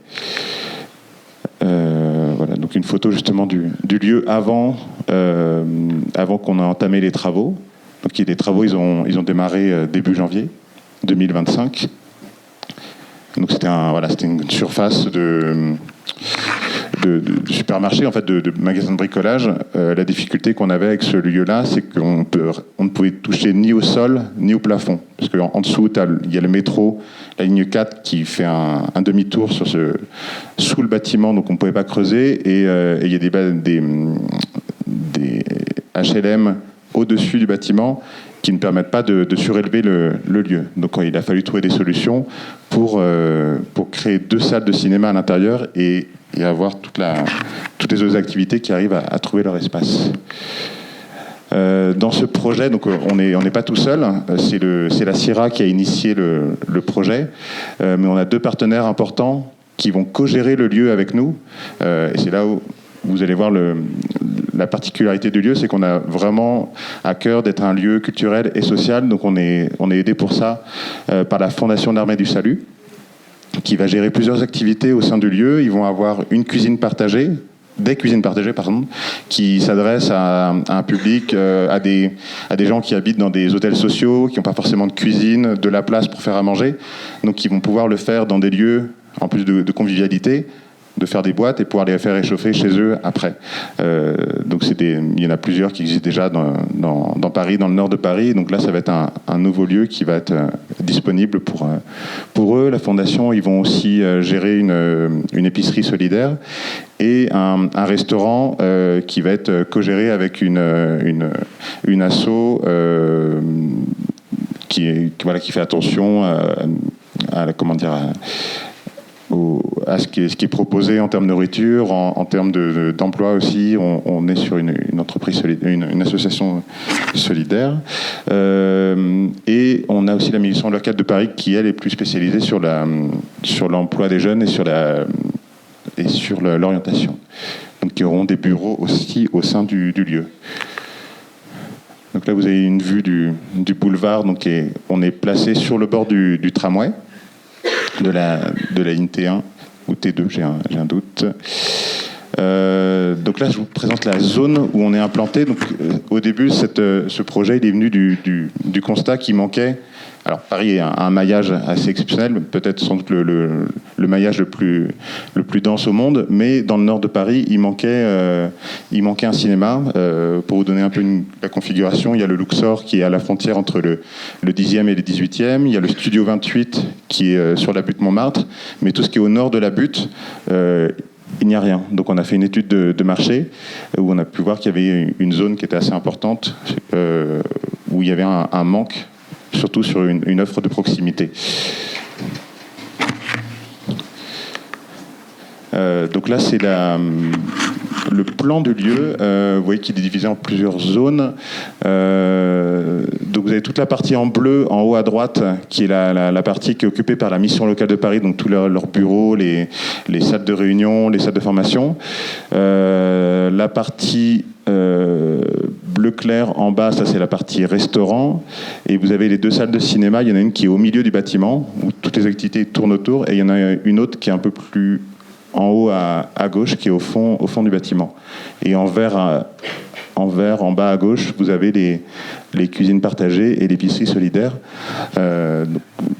Voilà, donc une photo justement du lieu avant qu'on ait entamé les travaux. Donc les travaux, ils ont démarré début janvier 2025. Donc c'était une surface de supermarché, en fait, de magasin de bricolage. La difficulté qu'on avait avec ce lieu-là, c'est qu'on ne pouvait toucher ni au sol ni au plafond, parce qu'en dessous, il y a le métro, la ligne 4, qui fait un demi-tour sous le bâtiment, donc on ne pouvait pas creuser, et il y a des HLM au-dessus du bâtiment qui ne permettent pas de surélever le lieu. Donc il a fallu trouver des solutions pour créer 2 salles de cinéma à l'intérieur et avoir toutes les autres activités qui arrivent à trouver leur espace. Dans ce projet, donc on n'est pas tout seul. C'est la Sierra qui a initié le projet, mais on a 2 partenaires importants qui vont co-gérer le lieu avec nous. Et c'est là où vous allez voir la particularité du lieu, c'est qu'on a vraiment à cœur d'être un lieu culturel et social. Donc on est aidé pour ça par la Fondation de l'Armée du Salut, qui va gérer plusieurs activités au sein du lieu. Ils vont avoir des cuisines partagées, qui s'adressent à un public, à des gens qui habitent dans des hôtels sociaux, qui n'ont pas forcément de cuisine, de la place pour faire à manger. Donc ils vont pouvoir le faire dans des lieux, en plus de convivialité, de faire des boîtes et pouvoir les faire réchauffer chez eux après. Donc il y en a plusieurs qui existent déjà dans Paris, dans le nord de Paris. Donc là, ça va être un nouveau lieu qui va être disponible pour eux. La Fondation, ils vont aussi gérer une épicerie solidaire et un restaurant qui va être co-géré avec une asso qui fait attention à ce qui est proposé en termes de nourriture, en termes d'emploi aussi. On est sur une entreprise solidaire, une association solidaire. Et on a aussi la Mission locale de Paris qui, elle, est plus spécialisée sur l'emploi des jeunes et sur l'orientation. Donc, qui auront des bureaux aussi au sein du lieu. Donc là, vous avez une vue du boulevard. Donc, on est placé sur le bord du tramway de la ligne T1 ou T2, j'ai un doute. Donc là, je vous présente la zone où on est implanté. Donc, au début, ce projet il est venu du constat qu'il manquait. Alors, Paris a un maillage assez exceptionnel, peut-être sans doute le maillage le plus dense au monde, mais dans le nord de Paris, il manquait un cinéma. Pour vous donner un peu la configuration, il y a le Luxor qui est à la frontière entre le 10e et le 18e. Il y a le Studio 28 qui est sur la butte Montmartre, mais tout ce qui est au nord de la butte, il n'y a rien. Donc on a fait une étude de marché où on a pu voir qu'il y avait une zone qui était assez importante, où il y avait un manque, surtout sur une offre de proximité. Donc là, c'est le plan du lieu. Vous voyez qu'il est divisé en plusieurs zones. Donc vous avez toute la partie en bleu, en haut à droite, qui est la partie qui est occupée par la mission locale de Paris, donc tous leurs bureaux, les salles de réunion, les salles de formation. La partie bleu clair en bas, ça c'est la partie restaurant. Et vous avez les 2 salles de cinéma. Il y en a une qui est au milieu du bâtiment, où toutes les activités tournent autour. Et il y en a une autre qui est un peu plus en haut à gauche, qui est au fond du bâtiment. Et en vert, en bas à gauche, vous avez les cuisines partagées et l'épicerie solidaire.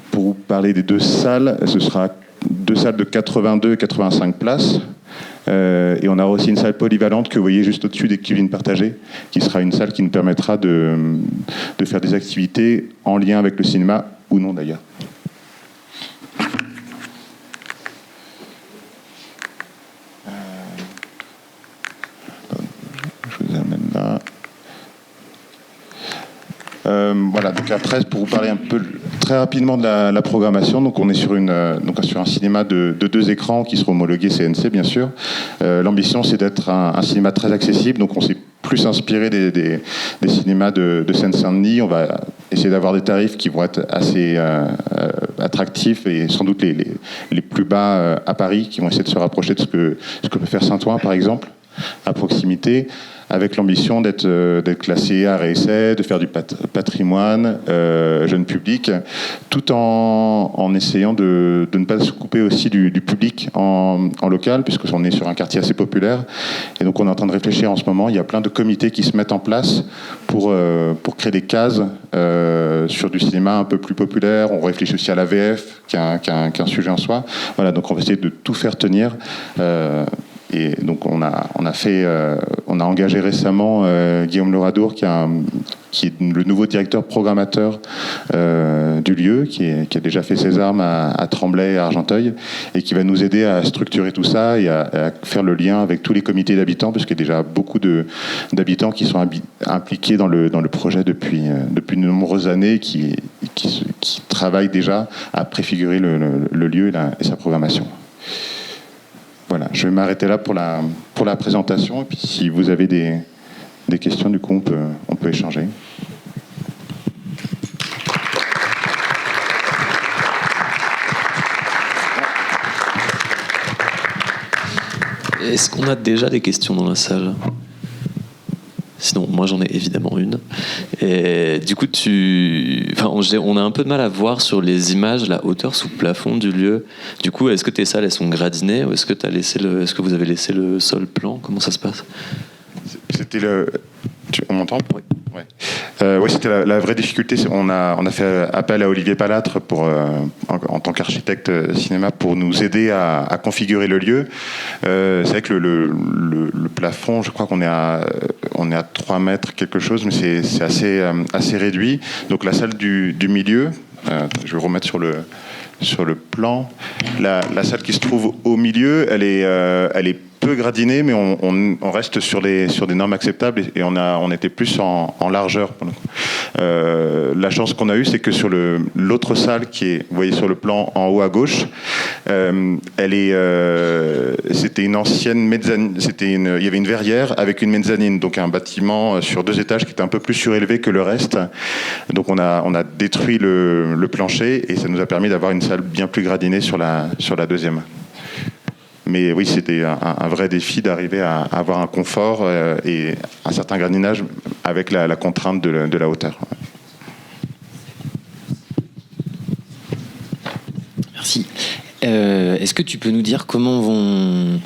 Pour vous parler des 2 salles, ce sera 2 salles de 82 et 85 places. Et on aura aussi une salle polyvalente que vous voyez juste au-dessus des cuisines partagées, qui sera une salle qui nous permettra de faire des activités en lien avec le cinéma, ou non d'ailleurs. Voilà, donc après, pour vous parler un peu très rapidement de la programmation, donc on est sur un cinéma de 2 écrans qui seront homologués CNC, bien sûr. L'ambition, c'est d'être un cinéma très accessible, donc on s'est plus inspiré des cinémas de Seine-Saint-Denis. On va essayer d'avoir des tarifs qui vont être assez attractifs et sans doute les plus bas à Paris, qui vont essayer de se rapprocher de ce que peut faire Saint-Ouen, par exemple, à proximité, avec l'ambition d'être classé art et essai, de faire du patrimoine, jeune public, tout en essayant de ne pas se couper aussi du public en local, puisqu'on est sur un quartier assez populaire. Et donc on est en train de réfléchir en ce moment. Il y a plein de comités qui se mettent en place pour créer des cases sur du cinéma un peu plus populaire. On réfléchit aussi à la VF, qui est un sujet en soi. Voilà, donc on va essayer de tout faire tenir. Et donc on a engagé récemment Guillaume Loradour, qui est le nouveau directeur programmateur du lieu, qui a déjà fait ses armes à Tremblay et à Argenteuil, et qui va nous aider à structurer tout ça et à faire le lien avec tous les comités d'habitants, parce qu'il y a déjà beaucoup d'habitants qui sont impliqués dans le projet depuis de nombreuses années, qui travaillent déjà à préfigurer le lieu et sa programmation. Voilà, je vais m'arrêter là pour la présentation, et puis si vous avez des questions, du coup, on peut échanger. Est-ce qu'on a déjà des questions dans la salle ? Sinon, moi j'en ai évidemment une. Et du coup, on a un peu de mal à voir sur les images la hauteur sous plafond du lieu. Du coup, est-ce que tes salles elles sont gradinées, ou est-ce que vous avez laissé le sol plan ? Comment ça se passe ? C'était on m'entend ? Oui. Oui, c'était la vraie difficulté. On a fait appel à Olivier Palatre en tant qu'architecte cinéma pour nous aider à configurer le lieu. C'est vrai que le plafond, je crois qu'on est à 3 mètres quelque chose, mais c'est assez réduit. Donc la salle du milieu, je vais remettre sur le plan. La salle qui se trouve au milieu, elle est peu gradinée, mais on reste sur des normes acceptables, et on était plus en largeur. La chance qu'on a eue, c'est que sur l'autre salle qui est, vous voyez sur le plan en haut à gauche, c'était une ancienne mezzanine, il y avait une verrière avec une mezzanine, donc un bâtiment sur 2 étages qui était un peu plus surélevé que le reste. Donc on a détruit le plancher, et ça nous a permis d'avoir une salle bien plus gradinée sur la deuxième. Mais oui, c'était un vrai défi d'arriver à avoir un confort et un certain gradinage avec la contrainte de la hauteur. Merci. Est-ce que tu peux nous dire comment vont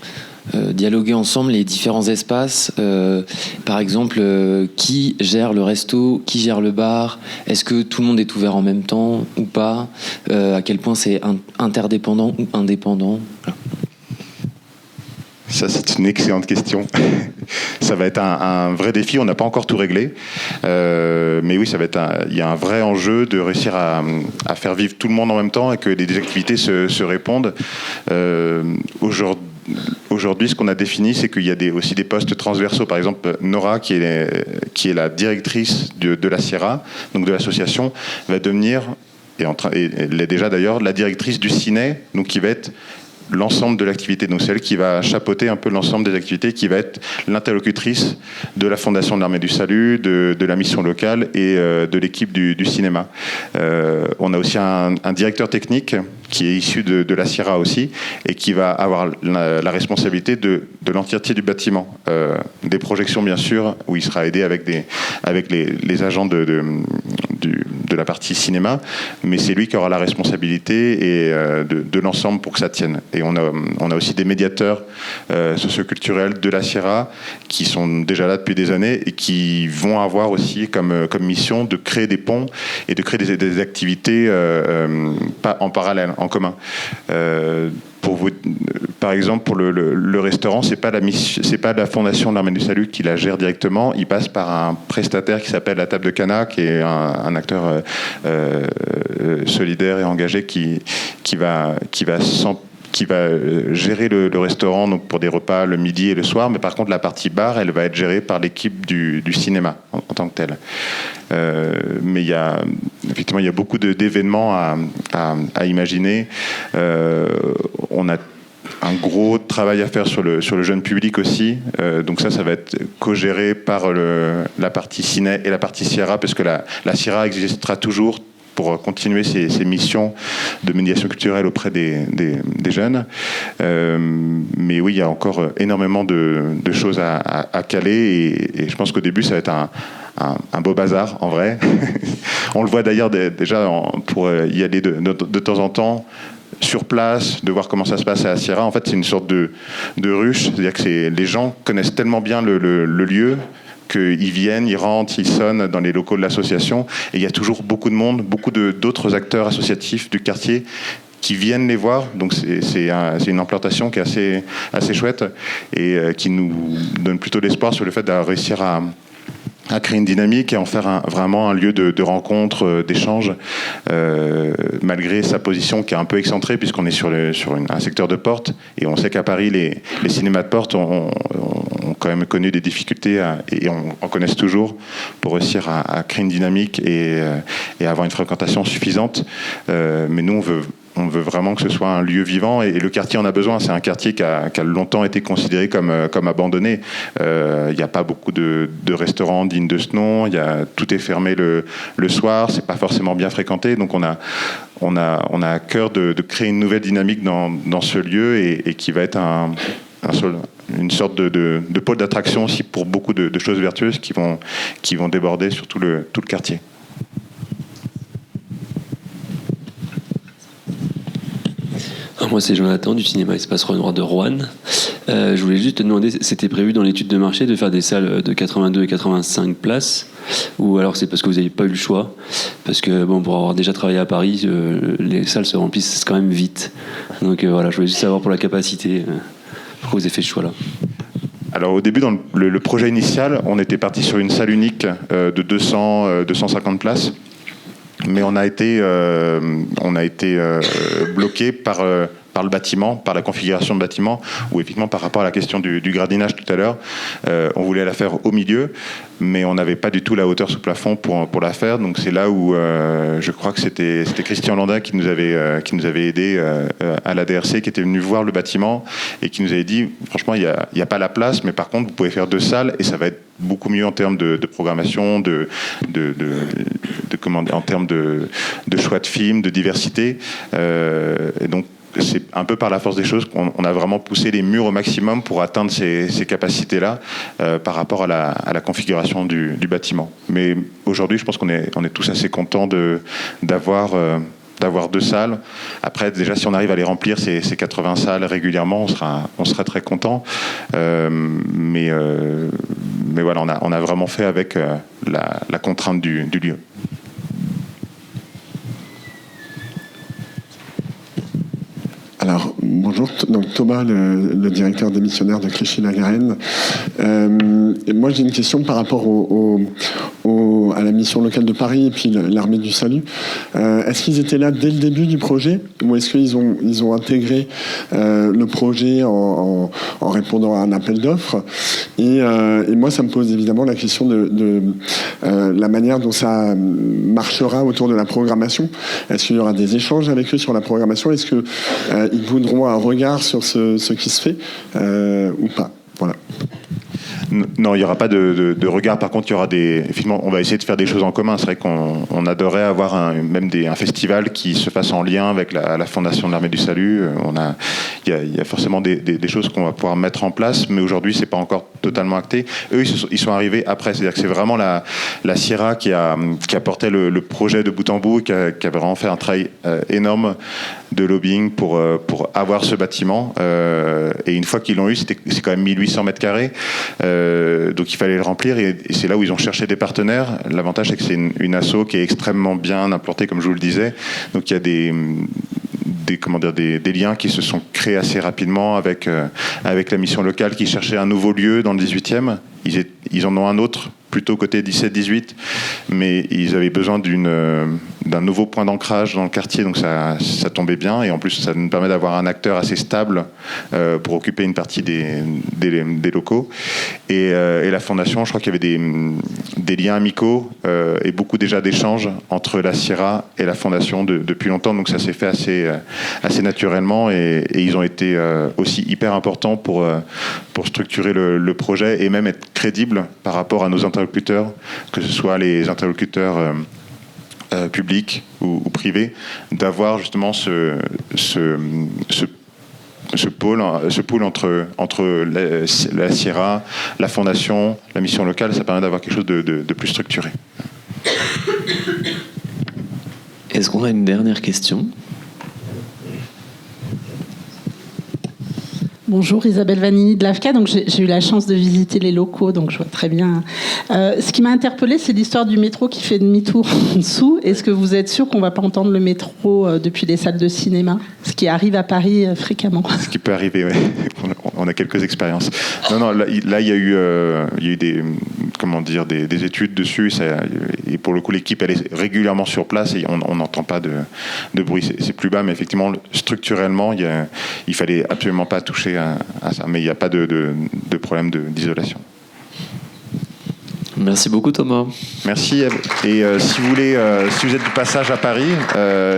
dialoguer ensemble les différents espaces, par exemple, qui gère le resto, qui gère le bar, est-ce que tout le monde est ouvert en même temps ou pas, à quel point c'est interdépendant ou indépendant? Voilà. Ça, c'est une excellente question. Ça va être un vrai défi. On n'a pas encore tout réglé. Mais oui, il y a un vrai enjeu de réussir à faire vivre tout le monde en même temps et que des activités se répondent. aujourd'hui, ce qu'on a défini, c'est qu'il y a aussi des postes transversaux. Par exemple, Nora, qui est la directrice de la Sierra, donc de l'association, va devenir, et elle l'est déjà d'ailleurs, la directrice du Ciné, donc qui va être l'ensemble de l'activité. Donc c'est elle qui va chapeauter un peu l'ensemble des activités, qui va être l'interlocutrice de la Fondation de l'Armée du Salut, de la mission locale et de l'équipe du cinéma. On a aussi un directeur technique qui est issu de la Sierra aussi, et qui va avoir la responsabilité de l'entièreté du bâtiment. Des projections, bien sûr, où il sera aidé avec les agents de la partie cinéma, mais c'est lui qui aura la responsabilité et de l'ensemble pour que ça tienne. Et on a aussi des médiateurs socioculturels de la Sierra qui sont déjà là depuis des années et qui vont avoir aussi comme mission de créer des ponts et de créer des activités en parallèle, en commun. Par exemple, pour le restaurant, c'est pas la Fondation de l'Armée du Salut qui la gère directement. Il passe par un prestataire qui s'appelle La Table de Cana, qui est un acteur solidaire et engagé qui va gérer le restaurant, donc pour des repas le midi et le soir, mais par contre la partie bar, elle va être gérée par l'équipe du cinéma en tant que telle. Mais effectivement, il y a beaucoup d'événements à imaginer. On a un gros travail à faire sur le jeune public aussi. Donc ça va être co-géré par la partie ciné et la partie Sierra, parce que la Sierra existera toujours pour continuer ses missions de médiation culturelle auprès des jeunes. Mais oui, il y a encore énormément de choses à caler, et je pense qu'au début, ça va être un beau bazar, en vrai. On le voit d'ailleurs déjà pour y aller de temps en temps, sur place, de voir comment ça se passe à la Sierra. En fait, c'est une sorte de ruche, c'est-à-dire que les gens connaissent tellement bien le lieu qu'ils viennent, ils rentrent, ils sonnent dans les locaux de l'association, et il y a toujours beaucoup de monde, beaucoup d'autres acteurs associatifs du quartier qui viennent les voir. Donc c'est une implantation qui est assez chouette, et qui nous donne plutôt l'espoir sur le fait de réussir à créer une dynamique et en faire vraiment un lieu de rencontre, d'échange, malgré sa position qui est un peu excentrée, puisqu'on est sur un secteur de porte, et on sait qu'à Paris, les cinémas de porte ont quand même connu des difficultés, et en connaissent toujours, pour réussir à créer une dynamique et avoir une fréquentation suffisante. Mais nous, on veut vraiment que ce soit un lieu vivant, et le quartier en a besoin. C'est un quartier qui a longtemps été considéré comme abandonné. Il n'y a pas beaucoup de restaurants dignes de ce nom. Tout est fermé le soir. C'est pas forcément bien fréquenté. Donc on a à cœur de créer une nouvelle dynamique dans ce lieu, et qui va être une sorte de pôle d'attraction aussi pour beaucoup de choses vertueuses qui vont déborder sur tout le quartier. Moi, c'est Jonathan du cinéma Espace Renoir de Roanne. Je voulais juste te demander, c'était prévu dans l'étude de marché de faire des salles de 82 et 85 places, ou alors c'est parce que vous n'avez pas eu le choix? Parce que, pour avoir déjà travaillé à Paris, les salles se remplissent quand même vite. Donc voilà, je voulais juste savoir pour la capacité, pourquoi vous avez fait ce choix-là. Alors au début, dans le projet initial, on était parti sur une salle unique de 250 places. Mais on a été bloqué par le bâtiment, par la configuration de bâtiment, où effectivement par rapport à la question du gradinage tout à l'heure, on voulait la faire au milieu, mais on n'avait pas du tout la hauteur sous plafond pour la faire. Donc c'est là où je crois que c'était Christian Landin qui nous avait aidé à la DRC, qui était venu voir le bâtiment et qui nous avait dit franchement il y a pas la place, mais par contre vous pouvez faire 2 salles et ça va être beaucoup mieux en termes de programmation, en termes de choix de films, de diversité. Et donc c'est un peu par la force des choses qu'on a vraiment poussé les murs au maximum pour atteindre ces capacités-là par rapport à la configuration du bâtiment. Mais aujourd'hui, je pense qu'on est tous assez contents d'avoir 2 salles. Après, déjà, si on arrive à les remplir, ces 80 salles régulièrement, on sera très contents. Mais voilà, on a vraiment fait avec la contrainte du lieu. Alors, bonjour, donc Thomas, le directeur démissionnaire de Clichy-la-Garenne. Moi, j'ai une question par rapport à la mission locale de Paris et puis l'Armée du Salut. Est-ce qu'ils étaient là dès le début du projet ou est-ce qu'ils ont intégré le projet en répondant à un appel d'offres et moi, ça me pose évidemment la question de la manière dont ça marchera autour de la programmation. Est-ce qu'il y aura des échanges avec eux sur la programmation? Est-ce qu'ils voudront un regard sur ce qui se fait ou pas? Voilà. Non, il n'y aura pas de regard. Par contre, il y aura effectivement, on va essayer de faire des choses en commun. C'est vrai qu'on adorerait avoir un festival qui se fasse en lien avec la Fondation de l'Armée du Salut. Il y a forcément des choses qu'on va pouvoir mettre en place, mais aujourd'hui, c'est pas encore totalement acté. Eux, ils sont arrivés après. C'est-à-dire que c'est vraiment la Sierra qui a porté le projet de bout en bout, qui a vraiment fait un travail énorme de lobbying pour avoir ce bâtiment. Et une fois qu'ils l'ont eu, c'est quand même 1800 mètres carrés. Donc il fallait le remplir et c'est là où ils ont cherché des partenaires. L'avantage, c'est que c'est une asso qui est extrêmement bien implantée, comme je vous le disais. Donc il y a des liens qui se sont créés assez rapidement avec la mission locale qui cherchait un nouveau lieu dans le 18e. Ils en ont un autre, plutôt côté 17-18, mais ils avaient besoin d'un nouveau point d'ancrage dans le quartier, donc ça tombait bien, et en plus ça nous permet d'avoir un acteur assez stable pour occuper une partie des locaux. Et la Fondation, je crois qu'il y avait des liens amicaux et beaucoup déjà d'échanges entre la Sierra et la Fondation depuis longtemps, donc ça s'est fait assez naturellement, et ils ont été aussi hyper importants pour structurer le projet et même être crédibles par rapport à nos interlocuteurs, que ce soit les interlocuteurs publics ou privés, d'avoir justement ce pôle entre la Sierra, la Fondation, la mission locale. Ça permet d'avoir quelque chose de plus structuré. Est-ce qu'on a une dernière question ? Bonjour, Isabelle Vanini de l'AFCA. Donc j'ai eu la chance de visiter les locaux, donc je vois très bien. Ce qui m'a interpellée, c'est l'histoire du métro qui fait demi-tour en dessous. Est-ce que vous êtes sûr qu'on ne va pas entendre le métro depuis les salles de cinéma? Ce qui arrive à Paris fréquemment. Ce qui peut arriver, oui. On a quelques expériences. Non, là il y a eu des études dessus. Et pour le coup, l'équipe, elle est régulièrement sur place et on n'entend pas de bruit. C'est plus bas, mais effectivement, structurellement, il fallait absolument pas toucher à ça, mais il n'y a pas de problème d'isolation. Merci beaucoup, Thomas. Merci. Et si vous êtes du passage à Paris,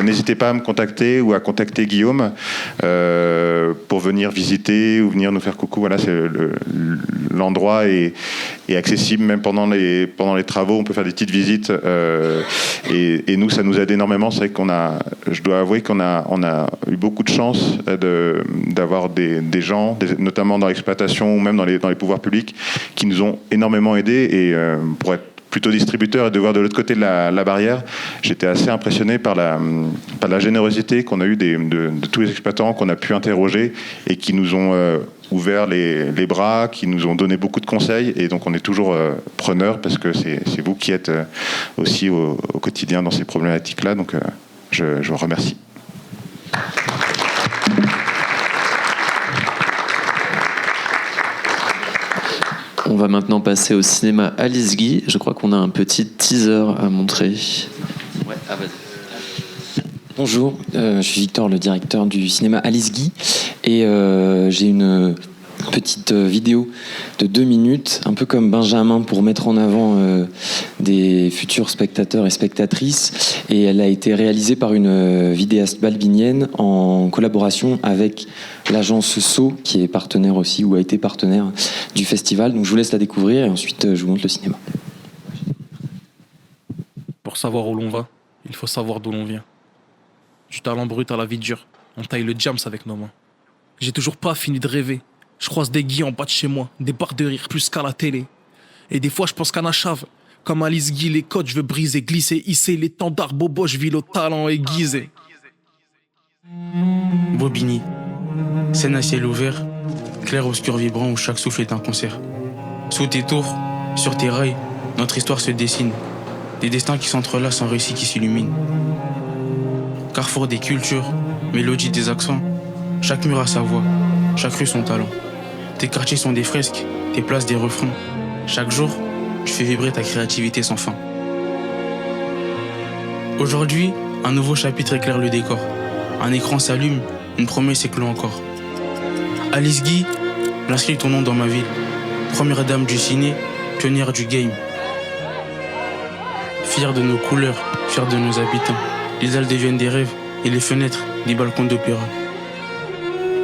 n'hésitez pas à me contacter ou à contacter Guillaume pour venir visiter ou venir nous faire coucou. Voilà, l'endroit est accessible même pendant les travaux. On peut faire des petites visites et nous, ça nous aide énormément. C'est vrai je dois avouer qu'on a eu beaucoup de chance d'avoir des gens, notamment dans l'exploitation ou même dans les pouvoirs publics, qui nous ont énormément aidés et pour être plutôt distributeur et de voir de l'autre côté de la barrière, j'étais assez impressionné par la générosité qu'on a eue de tous les exploitants qu'on a pu interroger et qui nous ont ouvert les bras, qui nous ont donné beaucoup de conseils, et donc on est toujours preneurs parce que c'est vous qui êtes aussi au quotidien dans ces problématiques-là, donc je vous remercie. On va maintenant passer au cinéma Alice Guy. Je crois qu'on a un petit teaser à montrer. Ouais, vas-y. Bonjour, je suis Victor, le directeur du cinéma Alice Guy, et j'ai une petite vidéo de 2 minutes, un peu comme Benjamin, pour mettre en avant des futurs spectateurs et spectatrices, et elle a été réalisée par une vidéaste balbinienne en collaboration avec l'agence SO, qui est partenaire aussi, ou a été partenaire du festival. Donc je vous laisse la découvrir et ensuite je vous montre le cinéma. Pour savoir où l'on va, il faut savoir d'où l'on vient. Du talent brut à la vie dure, on taille le jams avec nos mains. J'ai toujours pas fini de rêver. Je croise des Guy en bas de chez moi, des barres de rire plus qu'à la télé. Et des fois je pense qu'à Nachave, comme Alice Guy, les codes je veux briser, glisser, hisser l'étendard bobo, je vis le talent aiguisé. Bobigny, scène à ciel ouvert, clair-obscur vibrant où chaque souffle est un concert. Sous tes tours, sur tes rails, notre histoire se dessine. Des destins qui s'entrelacent en récits qui s'illuminent. Carrefour des cultures, mélodie des accents, chaque mur a sa voix. chaque rue son talent. Tes quartiers sont des fresques, tes places des refrains. Chaque jour, tu fais vibrer ta créativité sans fin. Aujourd'hui, un nouveau chapitre éclaire le décor. Un écran s'allume, une promesse éclot encore. Alice Guy, inscris ton nom dans ma ville. Première dame du ciné, pionnière du game. Fière de nos couleurs, fière de nos habitants. Les halles deviennent des rêves et les fenêtres, des balcons d'opéra.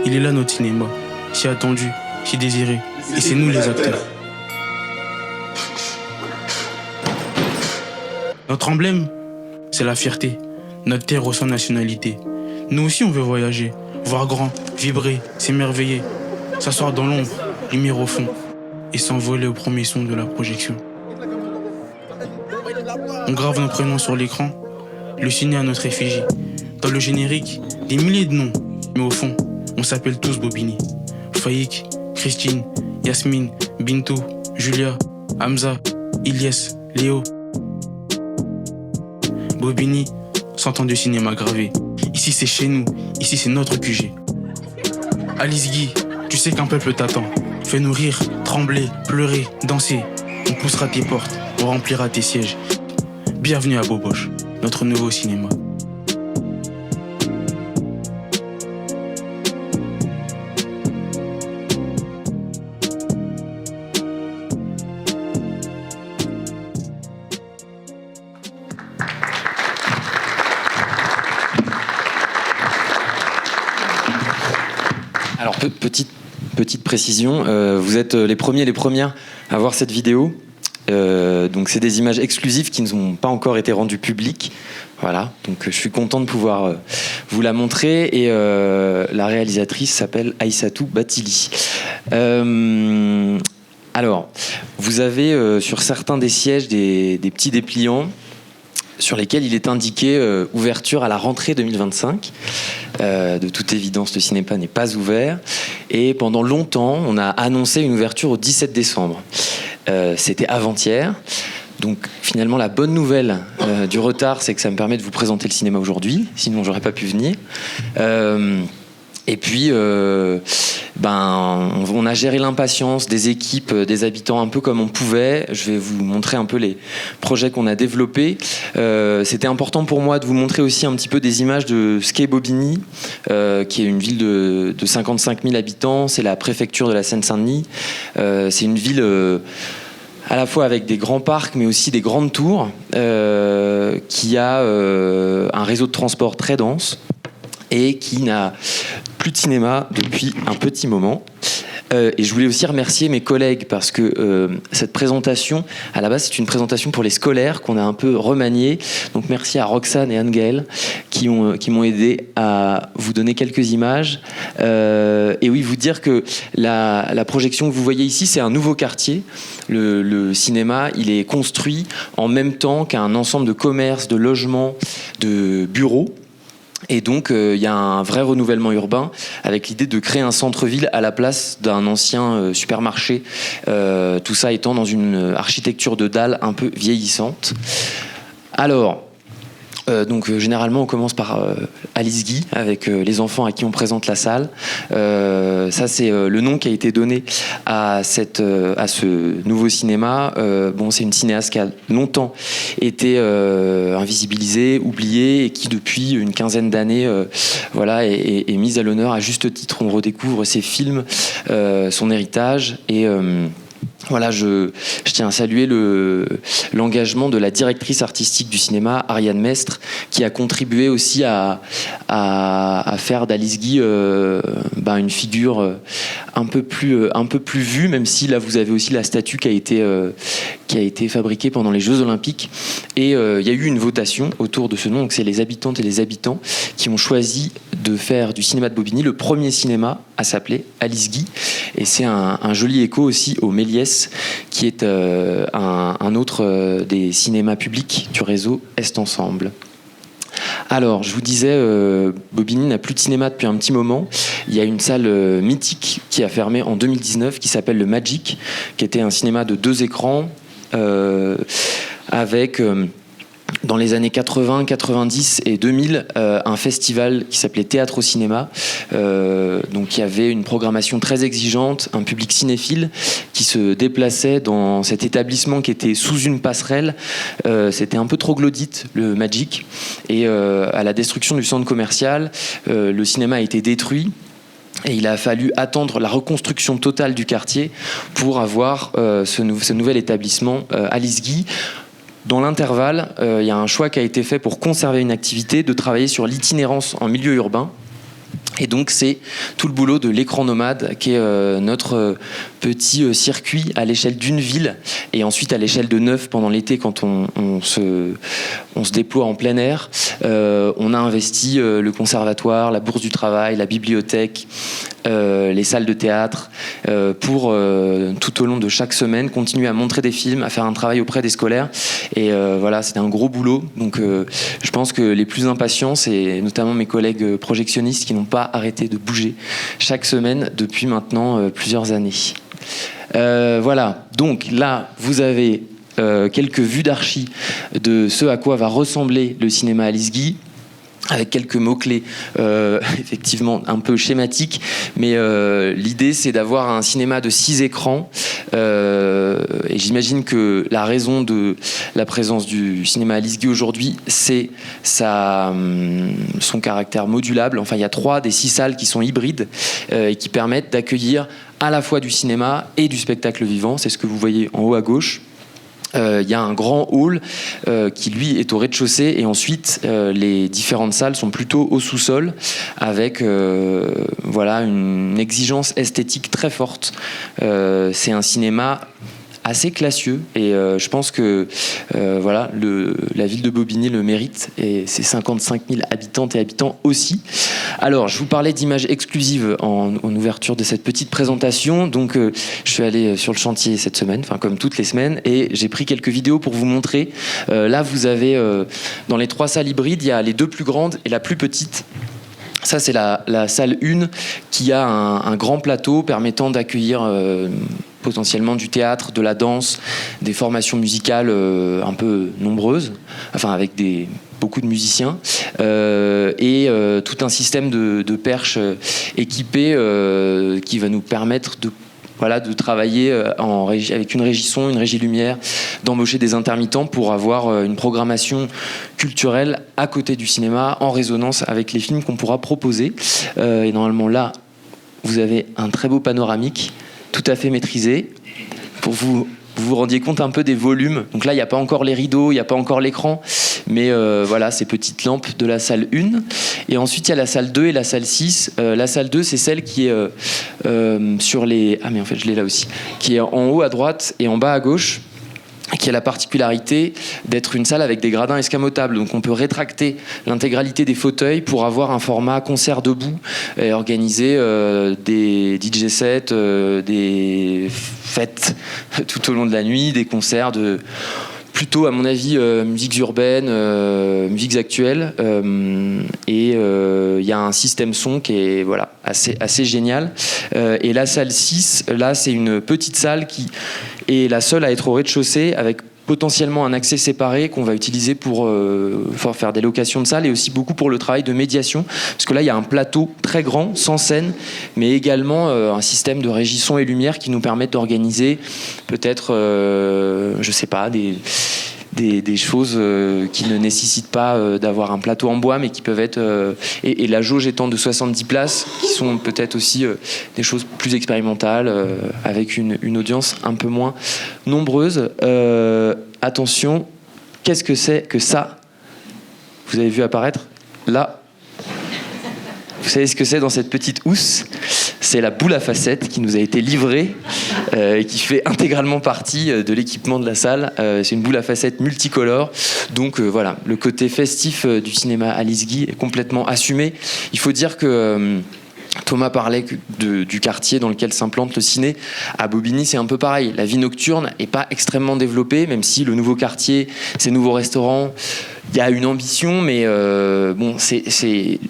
Il est là notre cinéma, si attendu, si désiré. Et c'est nous les acteurs. Notre emblème, c'est la fierté. Notre terre au sans nationalité. Nous aussi on veut voyager, voir grand, vibrer, s'émerveiller. S'asseoir dans l'ombre, lumière au fond. Et s'envoler au premier son de la projection. On grave nos prénoms sur l'écran, le ciné à notre effigie. Dans le générique, des milliers de noms, mais au fond, on s'appelle tous Bobigny. Faïk, Christine, Yasmine, Bintou, Julia, Hamza, Ilyes, Léo. Bobigny, 100 ans de cinéma gravé. Ici c'est chez nous, ici c'est notre QG. Alice Guy, tu sais qu'un peuple t'attend. Fais-nous rire, trembler, pleurer, danser. On poussera tes portes, on remplira tes sièges. Bienvenue à Boboche, notre nouveau cinéma. Alors, petite précision, vous êtes les premiers et les premières à voir cette vidéo. Donc, c'est des images exclusives qui n'ont pas encore été rendues publiques. Voilà, donc je suis content de pouvoir vous la montrer. Et la réalisatrice s'appelle Aïssatou Batili. Alors, vous avez sur certains des sièges des petits dépliants sur lesquels il est indiqué ouverture à la rentrée 2025. De toute évidence, le cinéma n'est pas ouvert. Et pendant longtemps, on a annoncé une ouverture au 17 décembre. C'était avant-hier. Donc finalement, la bonne nouvelle du retard, c'est que ça me permet de vous présenter le cinéma aujourd'hui. Sinon, j'aurais pas pu venir. Et puis, on a géré l'impatience des équipes, des habitants un peu comme on pouvait. Je vais vous montrer un peu les projets qu'on a développés. C'était important pour moi de vous montrer aussi un petit peu des images de ce qu'est Bobigny, qui est une ville de 55 000 habitants. C'est la préfecture de la Seine-Saint-Denis. C'est une ville à la fois avec des grands parcs, mais aussi des grandes tours, qui a un réseau de transport très dense et qui n'a plus de cinéma depuis un petit moment. Et je voulais aussi remercier mes collègues parce que cette présentation, à la base, c'est une présentation pour les scolaires qu'on a un peu remaniée. Donc merci à Roxane et Anne-Gaëlle qui m'ont aidé à vous donner quelques images. Et oui, vous dire que la projection que vous voyez ici, c'est un nouveau quartier. Le cinéma, il est construit en même temps qu'un ensemble de commerces, de logements, de bureaux. Et donc, il y a un vrai renouvellement urbain avec l'idée de créer un centre-ville à la place d'un ancien supermarché. Tout ça étant dans une architecture de dalles un peu vieillissante. Alors, généralement, on commence par Alice Guy avec les enfants à qui on présente la salle. Ça, c'est le nom qui a été donné à ce nouveau cinéma. C'est une cinéaste qui a longtemps été invisibilisée, oubliée, et qui, depuis une quinzaine d'années, est mise à l'honneur à juste titre. On redécouvre ses films, son héritage et... je tiens à saluer l'engagement de la directrice artistique du cinéma, Ariane Mestre, qui a contribué aussi à faire d'Alice Guy une figure un peu plus vue, même si là vous avez aussi la statue qui a été fabriquée pendant les Jeux Olympiques. Et il y a eu une votation autour de ce nom, donc c'est les habitantes et les habitants qui ont choisi de faire du cinéma de Bobigny le premier cinéma à s'appeler Alice Guy. Et c'est un joli écho aussi au Méliès, qui est un autre des cinémas publics du réseau Est Ensemble. Alors, je vous disais, Bobigny n'a plus de cinéma depuis un petit moment. Il y a une salle mythique qui a fermé en 2019, qui s'appelle le Magic, qui était un cinéma de 2 écrans, avec dans les années 80, 90 et 2000 un festival qui s'appelait Théâtre au cinéma. Donc il y avait une programmation très exigeante, un public cinéphile qui se déplaçait dans cet établissement qui était sous une passerelle. C'était un peu troglodyte, le Magic. Et à la destruction du centre commercial, le cinéma a été détruit. Et il a fallu attendre la reconstruction totale du quartier pour avoir ce nouvel établissement à Lisguy. Dans l'intervalle, il y a un choix qui a été fait pour conserver une activité, de travailler sur l'itinérance en milieu urbain. Et donc c'est tout le boulot de l'écran nomade qui est notre petit circuit à l'échelle d'une ville et ensuite à l'échelle de 9 pendant l'été quand on se déploie en plein air. On a investi le conservatoire, la bourse du travail, la bibliothèque, les salles de théâtre pour tout au long de chaque semaine continuer à montrer des films, à faire un travail auprès des scolaires. Et voilà, c'était un gros boulot. Donc je pense que les plus impatients, c'est notamment mes collègues projectionnistes qui n'ont pas arrêté de bouger chaque semaine depuis maintenant plusieurs années. Voilà, donc là, vous avez quelques vues d'archi de ce à quoi va ressembler le cinéma à Lisguy, avec quelques mots-clés effectivement un peu schématiques, mais l'idée c'est d'avoir un cinéma de 6 écrans et j'imagine que la raison de la présence du cinéma à Lisguy aujourd'hui, c'est son caractère modulable. Enfin, il y a 3 des 6 salles qui sont hybrides et qui permettent d'accueillir à la fois du cinéma et du spectacle vivant. C'est ce que vous voyez en haut à gauche. Il y a un grand hall qui lui est au rez-de-chaussée et ensuite les différentes salles sont plutôt au sous-sol avec voilà, une exigence esthétique très forte. C'est un cinéma assez classieux et je pense que voilà, la ville de Bobigny le mérite et ses 55 000 habitantes et habitants aussi. Alors, je vous parlais d'images exclusives en ouverture de cette petite présentation. Donc, je suis allé sur le chantier cette semaine, enfin comme toutes les semaines, et j'ai pris quelques vidéos pour vous montrer. Là, vous avez dans les 3 salles hybrides, il y a les 2 plus grandes et la plus petite. Ça, c'est la salle 1 qui a un grand plateau permettant d'accueillir potentiellement du théâtre, de la danse, des formations musicales un peu nombreuses, enfin avec beaucoup de musiciens, et tout un système de perches équipées qui va nous permettre de travailler avec une régie son, une régie lumière, d'embaucher des intermittents pour avoir une programmation culturelle à côté du cinéma, en résonance avec les films qu'on pourra proposer. Et normalement là, vous avez un très beau panoramique, tout à fait maîtrisé, pour vous rendiez compte un peu des volumes. Donc là, il n'y a pas encore les rideaux, il n'y a pas encore l'écran, mais voilà, ces petites lampes de la salle 1. Et ensuite, il y a la salle 2 et la salle 6. La salle 2, c'est celle qui est sur les... Ah mais en fait, je l'ai là aussi. Qui est en haut à droite et en bas à gauche, qui a la particularité d'être une salle avec des gradins escamotables. Donc on peut rétracter l'intégralité des fauteuils pour avoir un format concert debout et organiser des DJ sets, des fêtes tout au long de la nuit, des concerts de... plutôt, à mon avis, musiques urbaines, musiques actuelles. Et il y a un système son qui est voilà, assez génial. Et la salle 6, là, c'est une petite salle qui est la seule à être au rez-de-chaussée avec potentiellement un accès séparé qu'on va utiliser pour faire des locations de salles et aussi beaucoup pour le travail de médiation. Parce que là, il y a un plateau très grand, sans scène, mais également un système de régie son et lumière qui nous permettent d'organiser peut-être, je sais pas, des choses qui ne nécessitent pas d'avoir un plateau en bois, mais qui peuvent être... et la jauge étant de 70 places, qui sont peut-être aussi des choses plus expérimentales, avec une audience un peu moins nombreuse. Attention, qu'est-ce que c'est que ça ? Vous avez vu apparaître là ? Vous savez ce que c'est dans cette petite housse ? C'est la boule à facettes qui nous a été livrée et qui fait intégralement partie de l'équipement de la salle. C'est une boule à facettes multicolore. Donc voilà, le côté festif du cinéma à Lisguy est complètement assumé. Il faut dire que... Thomas parlait du quartier dans lequel s'implante le ciné. À Bobigny, c'est un peu pareil. La vie nocturne n'est pas extrêmement développée, même si le nouveau quartier, ces nouveaux restaurants, il y a une ambition, mais bon,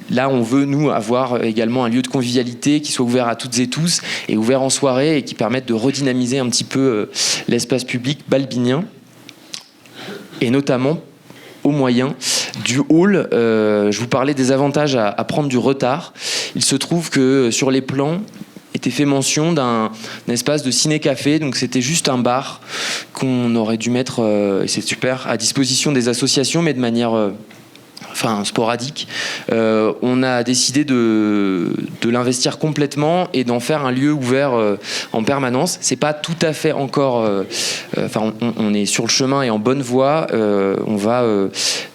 là, on veut, nous, avoir également un lieu de convivialité qui soit ouvert à toutes et tous, et ouvert en soirée, et qui permette de redynamiser un petit peu l'espace public balbinien, et notamment au moyen du hall. Je vous parlais des avantages à prendre du retard. Il se trouve que sur les plans était fait mention d'un espace de ciné-café, donc c'était juste un bar qu'on aurait dû mettre, et c'est super, à disposition des associations, mais de manière sporadique. On a décidé de l'investir complètement et d'en faire un lieu ouvert en permanence. C'est pas tout à fait encore... on est sur le chemin et en bonne voie. On va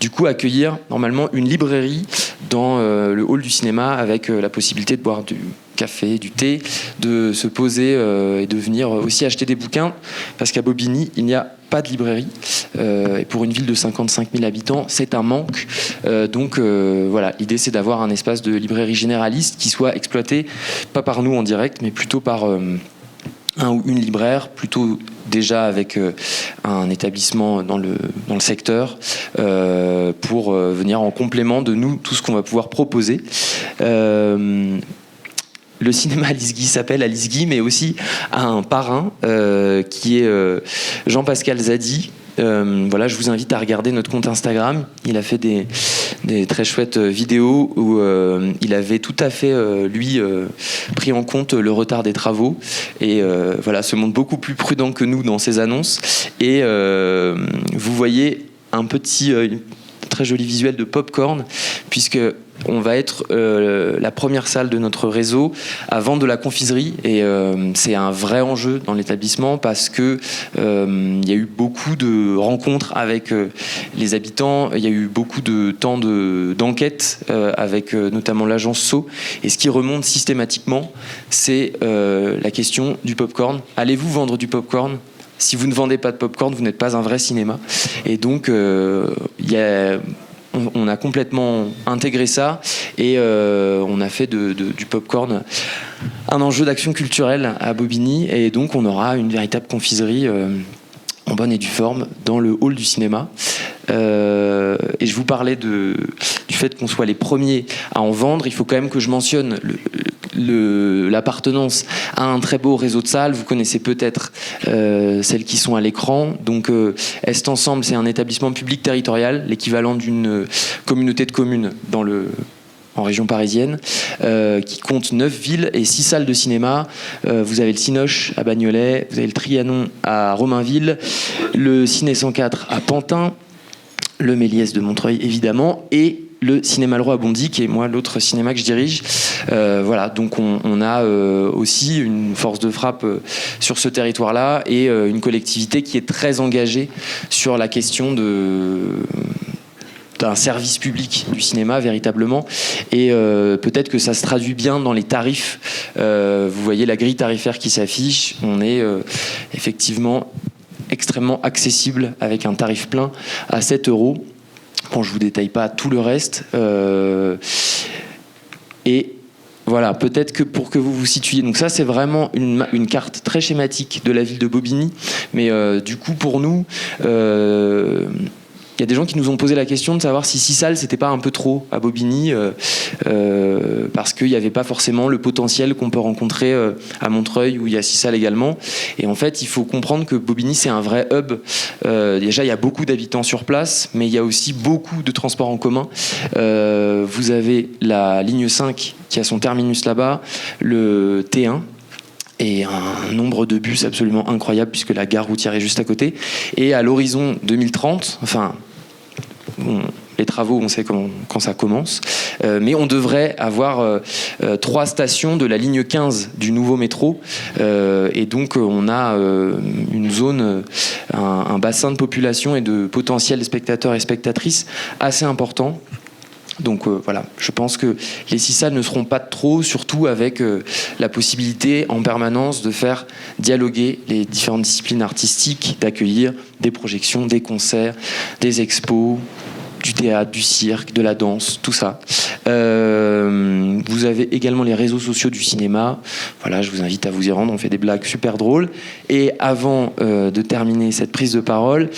du coup accueillir normalement une librairie dans le hall du cinéma avec la possibilité de boire du café, du thé, de se poser et de venir aussi acheter des bouquins, parce qu'à Bobigny, il n'y a pas de librairie. Et pour une ville de 55 000 habitants, c'est un manque. Donc voilà, l'idée c'est d'avoir un espace de librairie généraliste qui soit exploité, pas par nous en direct, mais plutôt par un ou une libraire, plutôt déjà avec un établissement dans le secteur, pour venir en complément de nous, tout ce qu'on va pouvoir proposer. Le cinéma Alice Guy s'appelle Alice Guy, mais aussi a un parrain qui est Jean-Pascal Zadi. Voilà, je vous invite à regarder notre compte Instagram. Il a fait des très chouettes vidéos où il avait tout à fait, pris en compte le retard des travaux et voilà, se montre beaucoup plus prudent que nous dans ses annonces. Et vous voyez un petit... très joli visuel de popcorn, puisque on va être la première salle de notre réseau à vendre de la confiserie, et c'est un vrai enjeu dans l'établissement parce que il y a eu beaucoup de rencontres avec les habitants, il y a eu beaucoup de temps d'enquête avec notamment l'agence Sceaux, et ce qui remonte systématiquement, c'est la question du popcorn. Allez-vous vendre du popcorn ? Si vous ne vendez pas de popcorn, vous n'êtes pas un vrai cinéma. Et donc, on a complètement intégré ça et on a fait du popcorn un enjeu d'action culturelle à Bobigny. Et donc, on aura une véritable confiserie en bonne et due forme dans le hall du cinéma. Et je vous parlais du fait qu'on soit les premiers à en vendre. Il faut quand même que je mentionne l'appartenance à un très beau réseau de salles. Vous connaissez peut-être celles qui sont à l'écran. Donc Est Ensemble, c'est un établissement public territorial, l'équivalent d'une communauté de communes en région parisienne, qui compte 9 villes et 6 salles de cinéma. Vous avez le Cinoche à Bagnolet, vous avez le Trianon à Romainville, le Ciné 104 à Pantin, le Méliès de Montreuil évidemment, et le Cinéma Le Roi à Bondy, qui est moi l'autre cinéma que je dirige. Voilà, donc on a aussi une force de frappe sur ce territoire-là et une collectivité qui est très engagée sur la question d'un service public du cinéma véritablement, et peut-être que ça se traduit bien dans les tarifs. Vous voyez la grille tarifaire qui s'affiche, on est effectivement extrêmement accessible avec un tarif plein à 7 €. Bon, je vous détaille pas tout le reste. Et voilà, peut-être que pour que vous vous situiez. Donc ça, c'est vraiment une carte très schématique de la ville de Bobigny. Mais du coup, pour nous, il y a des gens qui nous ont posé la question de savoir si 6 salles, c'était pas un peu trop à Bobigny, parce qu'il n'y avait pas forcément le potentiel qu'on peut rencontrer à Montreuil, où il y a 6 salles également. Et en fait, il faut comprendre que Bobigny, c'est un vrai hub. Déjà, il y a beaucoup d'habitants sur place, mais il y a aussi beaucoup de transports en commun. Vous avez la ligne 5 qui a son terminus là-bas, le T1, et un nombre de bus absolument incroyable puisque la gare routière est juste à côté. Et à l'horizon 2030, les travaux, on sait quand ça commence, mais on devrait avoir 3 stations de la ligne 15 du nouveau métro, et donc on a une zone, un bassin de population et de potentiels spectateurs et spectatrices assez important. Donc voilà, je pense que les 6 salles ne seront pas de trop, surtout avec la possibilité en permanence de faire dialoguer les différentes disciplines artistiques, d'accueillir des projections, des concerts, des expos, du théâtre, du cirque, de la danse, tout ça. Vous avez également les réseaux sociaux du cinéma. Voilà, je vous invite à vous y rendre, on fait des blagues super drôles. Et avant de terminer cette prise de parole,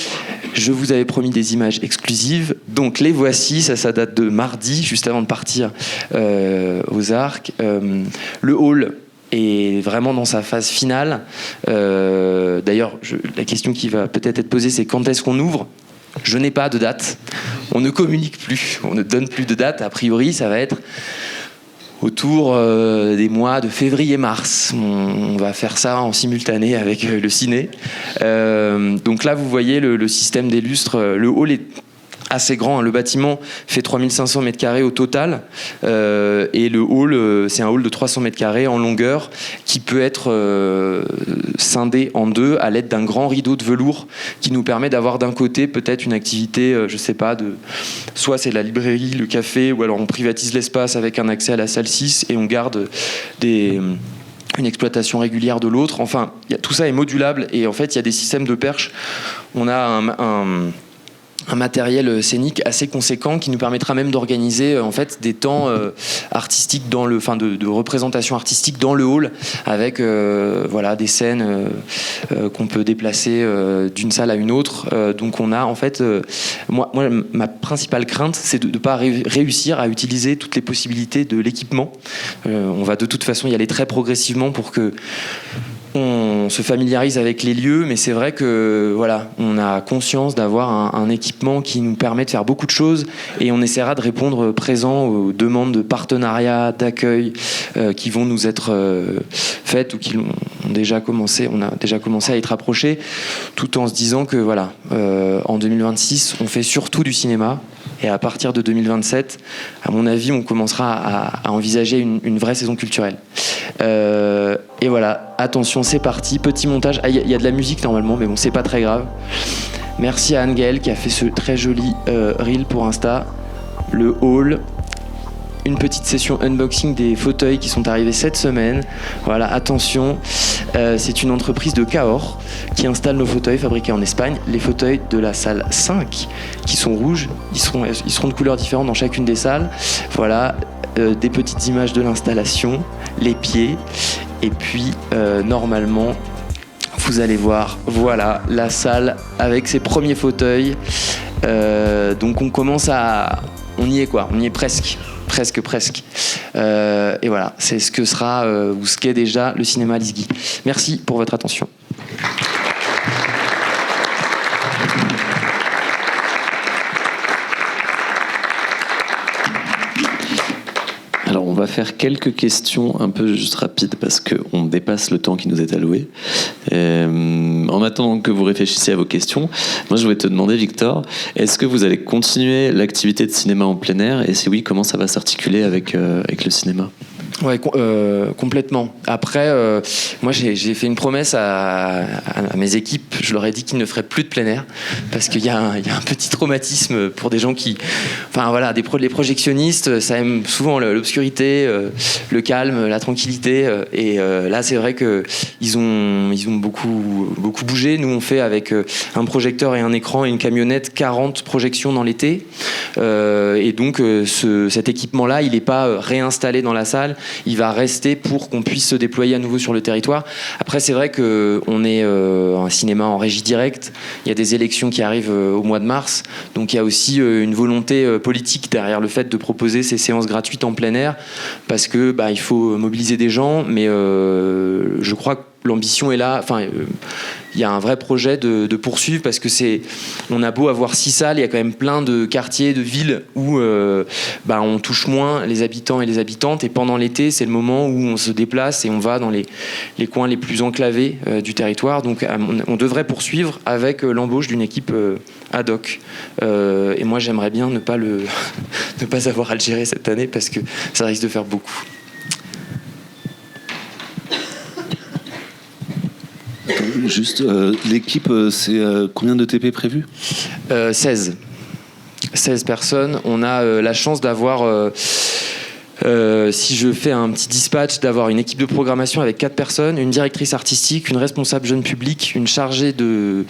je vous avais promis des images exclusives. Donc les voici, ça date de mardi, juste avant de partir aux Arcs. Le hall est vraiment dans sa phase finale. D'ailleurs, la question qui va peut-être être posée, c'est quand est-ce qu'on ouvre ? Je n'ai pas de date. On ne communique plus. On ne donne plus de date. A priori, ça va être autour des mois de février-mars. On va faire ça en simultané avec le ciné. Donc là, vous voyez le système des lustres. Le hall est assez grand, hein. Le bâtiment fait 3500 mètres carrés au total, et le hall, c'est un hall de 300 mètres carrés en longueur qui peut être scindé en deux à l'aide d'un grand rideau de velours qui nous permet d'avoir d'un côté peut-être une activité, je sais pas, soit c'est la librairie, le café, ou alors on privatise l'espace avec un accès à la salle 6 et on garde une exploitation régulière de l'autre. Enfin, tout ça est modulable, et en fait il y a des systèmes de perches. On a un matériel scénique assez conséquent qui nous permettra même d'organiser en fait des temps artistiques de représentation artistique dans le hall, avec voilà, des scènes qu'on peut déplacer d'une salle à une autre. Donc on a en fait, moi ma principale crainte, c'est de ne pas réussir à utiliser toutes les possibilités de l'équipement. On va de toute façon y aller très progressivement pour que on se familiarise avec les lieux, mais c'est vrai que voilà, on a conscience d'avoir un équipement qui nous permet de faire beaucoup de choses, et on essaiera de répondre présent aux demandes de partenariat, d'accueil qui vont nous être faites ou qui ont déjà commencé. On a déjà commencé à être approchés, tout en se disant que voilà, en 2026, on fait surtout du cinéma. Et à partir de 2027, à mon avis, on commencera à envisager une vraie saison culturelle. Et voilà, attention, c'est parti. Petit montage. Il y a de la musique normalement, mais bon, c'est pas très grave. Merci à Anne-Gaëlle qui a fait ce très joli reel pour Insta. Le hall. Une petite session unboxing des fauteuils qui sont arrivés cette semaine. Voilà, attention, c'est une entreprise de Cahors qui installe nos fauteuils fabriqués en Espagne. Les fauteuils de la salle 5 qui sont rouges, ils seront de couleurs différentes dans chacune des salles. Voilà, des petites images de l'installation, les pieds, et puis normalement vous allez voir, voilà la salle avec ses premiers fauteuils. Donc on y est quoi, on y est presque. Et voilà, c'est ce que sera ou ce qu'est déjà le cinéma Alice Guy. Merci pour votre attention. Alors on va faire quelques questions un peu juste rapides parce qu'on dépasse le temps qui nous est alloué. En attendant que vous réfléchissiez à vos questions, moi je voulais te demander, Victor, est-ce que vous allez continuer l'activité de cinéma en plein air, et si oui, comment ça va s'articuler avec le cinéma ? Ouais, complètement. Après, moi j'ai fait une promesse à mes équipes. Je leur ai dit qu'ils ne feraient plus de plein air parce qu'il y a un petit traumatisme pour des gens qui, enfin voilà, les projectionnistes, ça aime souvent l'obscurité, le calme, la tranquillité. Et là, c'est vrai que ils ont beaucoup bougé. Nous, on fait avec un projecteur et un écran et une camionnette 40 projections dans l'été. Et donc cet équipement-là, il n'est pas réinstallé dans la salle. Il va rester pour qu'on puisse se déployer à nouveau sur le territoire. Après, c'est vrai qu'on est un cinéma en régie directe. Il y a des élections qui arrivent au mois de mars. Donc il y a aussi une volonté politique derrière le fait de proposer ces séances gratuites en plein air, parce que il faut mobiliser des gens. Mais je crois que l'ambition est là. Enfin, il y a un vrai projet de poursuivre, parce que on a beau avoir 6 salles, il y a quand même plein de quartiers, de villes où on touche moins les habitants et les habitantes, et pendant l'été, c'est le moment où on se déplace et on va dans les coins les plus enclavés du territoire. Donc on devrait poursuivre avec l'embauche d'une équipe ad hoc. Et moi, j'aimerais bien ne pas avoir à le gérer cette année, parce que ça risque de faire beaucoup. Juste, l'équipe, c'est combien de TP prévus ? 16 personnes. On a la chance d'avoir, si je fais un petit dispatch, d'avoir une équipe de programmation avec 4 personnes, une directrice artistique, une responsable jeune public, une chargée de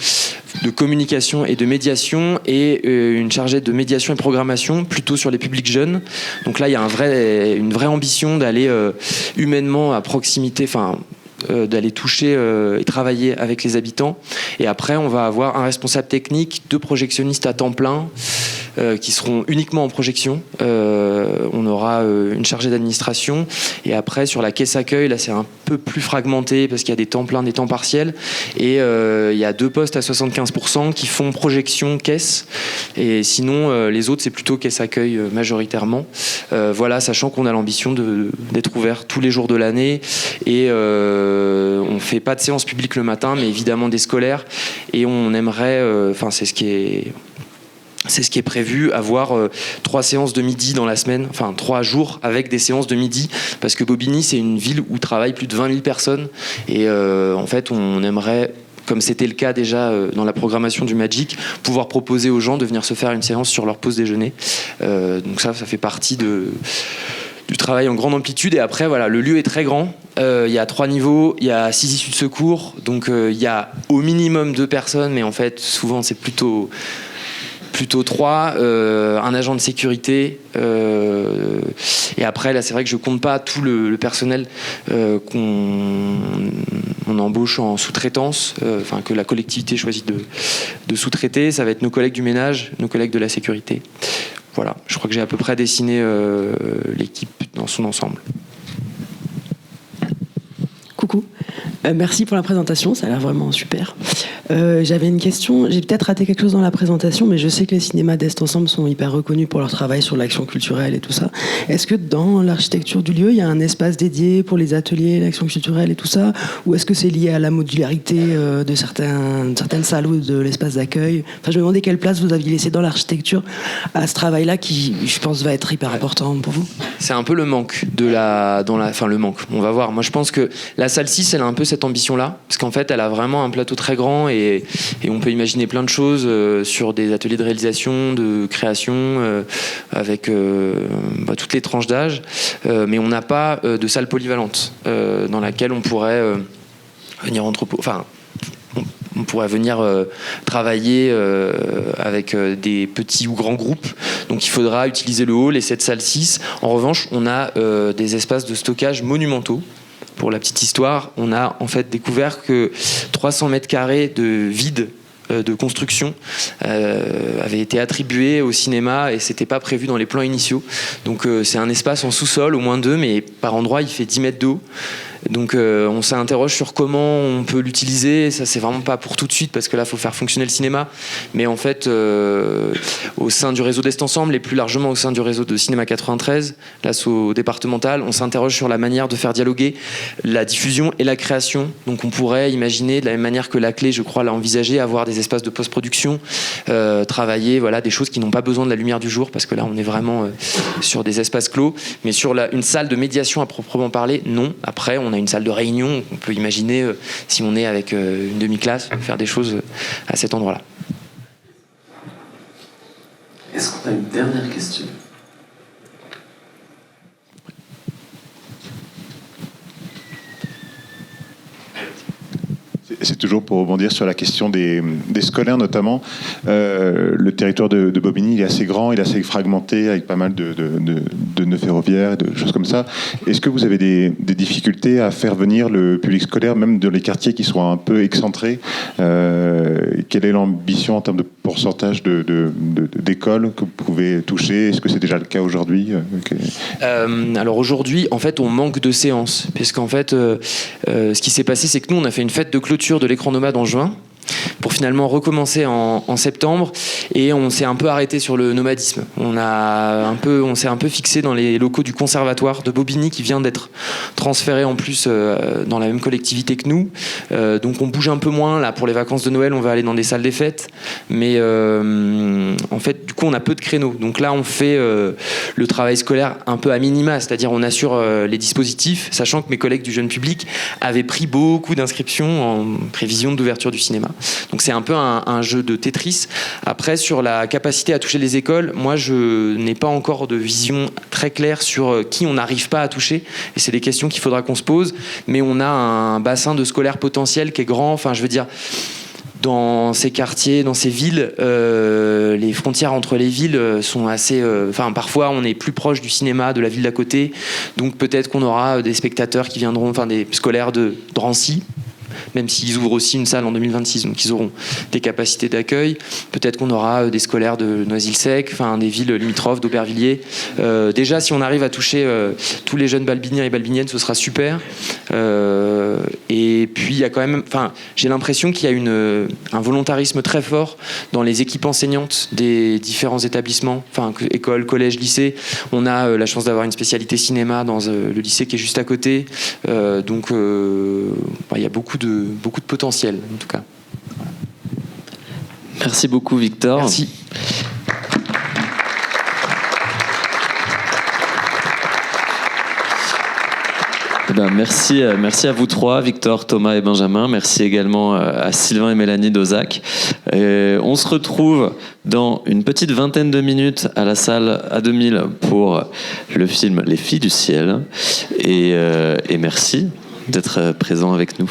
communication et de médiation, et une chargée de médiation et programmation plutôt sur les publics jeunes. Donc là, il y a une vraie ambition d'aller humainement à proximité, d'aller toucher et travailler avec les habitants. Et après, on va avoir un responsable technique, 2 projectionnistes à temps plein, qui seront uniquement en projection. On aura une chargée d'administration et après sur la caisse accueil, là c'est un peu plus fragmenté parce qu'il y a des temps pleins, des temps partiels et il y a 2 postes à 75% qui font projection caisse et sinon les autres c'est plutôt caisse accueil majoritairement. Voilà, sachant qu'on a l'ambition d'être ouvert tous les jours de l'année et on fait pas de séance publique le matin mais évidemment des scolaires et on aimerait, c'est ce qui est prévu, avoir 3 séances de midi dans la semaine, 3 jours avec des séances de midi, parce que Bobigny, c'est une ville où travaillent plus de 20 000 personnes. Et en fait, on aimerait, comme c'était le cas déjà dans la programmation du Magic, pouvoir proposer aux gens de venir se faire une séance sur leur pause déjeuner. Donc ça fait partie du travail en grande amplitude. Et après, voilà, le lieu est très grand. Il y a 3 niveaux, il y a 6 issues de secours. Donc il y a au minimum 2 personnes, mais en fait, souvent, c'est plutôt 3, un agent de sécurité et après là c'est vrai que je compte pas tout le personnel qu'on embauche en sous-traitance, que la collectivité choisit de sous-traiter. Ça va être nos collègues du ménage, nos collègues de la sécurité. Voilà, je crois que j'ai à peu près dessiné l'équipe dans son ensemble. Coucou, merci pour la présentation, ça a l'air vraiment super. J'avais une question, j'ai peut-être raté quelque chose dans la présentation, mais je sais que les cinémas d'Est Ensemble sont hyper reconnus pour leur travail sur l'action culturelle et tout ça. Est-ce que dans l'architecture du lieu, il y a un espace dédié pour les ateliers, l'action culturelle et tout ça, ou est-ce que c'est lié à la modularité de certaines salles ou de l'espace d'accueil? Je me demandais quelle place vous aviez laissé dans l'architecture à ce travail-là qui, je pense, va être hyper important pour vous. C'est un peu le manque le manque. On va voir. Moi, je pense que la salle 6, elle a un peu cette ambition-là, parce qu'en fait, elle a vraiment un plateau très grand et on peut imaginer plein de choses sur des ateliers de réalisation, de création, avec toutes les tranches d'âge, mais on n'a pas de salle polyvalente dans laquelle on pourrait venir on pourrait venir travailler avec des petits ou grands groupes. Donc il faudra utiliser le hall et cette salle 6. En revanche, on a des espaces de stockage monumentaux. Pour la petite histoire, on a en fait découvert que 300 mètres carrés de vide de construction avait été attribué au cinéma et c'était pas prévu dans les plans initiaux. Donc c'est un espace en sous-sol, au moins 2, mais par endroit il fait 10 mètres d'eau. Donc on s'interroge sur comment on peut l'utiliser. Ça c'est vraiment pas pour tout de suite parce que là il faut faire fonctionner le cinéma. Mais en fait au sein du réseau d'Est Ensemble et plus largement au sein du réseau de Cinéma 93, l'asso départemental, on s'interroge sur la manière de faire dialoguer la diffusion et la création. Donc on pourrait imaginer de la même manière que la clé, je crois, l'a envisagé, avoir des espaces de post-production, travailler des choses qui n'ont pas besoin de la lumière du jour parce que là on est vraiment sur des espaces clos. Mais sur une salle de médiation à proprement parler, non. Après on a une salle de réunion, on peut imaginer, si on est avec une demi-classe, faire des choses à cet endroit-là. Est-ce qu'on a une dernière question ? C'est toujours pour rebondir sur la question des scolaires notamment. Le territoire de Bobigny, il est assez grand, il est assez fragmenté avec pas mal de nœuds ferroviaires et de choses comme ça. Est-ce que vous avez des difficultés à faire venir le public scolaire, même dans les quartiers qui sont un peu excentrés? Quelle est l'ambition en termes de pourcentage d'écoles que vous pouvez toucher? Est-ce que c'est déjà le cas aujourd'hui? Alors aujourd'hui, en fait, on manque de séances. Puisqu'en fait, ce qui s'est passé, c'est que nous, on a fait une fête de clôture de l'écran nomade en juin pour finalement recommencer en septembre et on s'est un peu arrêté sur le nomadisme. On s'est un peu fixé dans les locaux du conservatoire de Bobigny qui vient d'être transféré en plus dans la même collectivité que nous. Donc on bouge un peu moins là pour les vacances de Noël, on va aller dans des salles des fêtes, mais en fait du coup on a peu de créneaux. Donc là on fait le travail scolaire un peu à minima, c'est-à-dire on assure les dispositifs, sachant que mes collègues du jeune public avaient pris beaucoup d'inscriptions en prévision d'ouverture du cinéma. Donc c'est un peu un jeu de Tetris. Après, sur la capacité à toucher les écoles, moi je n'ai pas encore de vision très claire sur qui on n'arrive pas à toucher. Et c'est des questions qu'il faudra qu'on se pose. Mais on a un bassin de scolaires potentiel qui est grand. Enfin, je veux dire, dans ces quartiers, dans ces villes, les frontières entre les villes sont assez... parfois, on est plus proche du cinéma de la ville d'à côté. Donc peut-être qu'on aura des spectateurs qui viendront, des scolaires de Drancy, même s'ils ouvrent aussi une salle en 2026, donc ils auront des capacités d'accueil. Peut-être qu'on aura des scolaires de Noisy-le-Sec, enfin des villes limitrophes, d'Aubervilliers. Déjà, si on arrive à toucher tous les jeunes balbiniens et balbiniennes, ce sera super. Et puis il y a quand même, enfin, j'ai l'impression qu'il y a un volontarisme très fort dans les équipes enseignantes des différents établissements, enfin écoles, collèges, lycées. On a la chance d'avoir une spécialité cinéma dans le lycée qui est juste à côté, donc il y a beaucoup de potentiel en tout cas. Merci beaucoup Victor. Merci. Merci à vous trois, Victor, Thomas et Benjamin. Merci également à Sylvain et Mélanie d'Ozac. On se retrouve dans une petite vingtaine de minutes à la salle A2000 pour le film Les Filles du Ciel. Et merci d'être présents avec nous.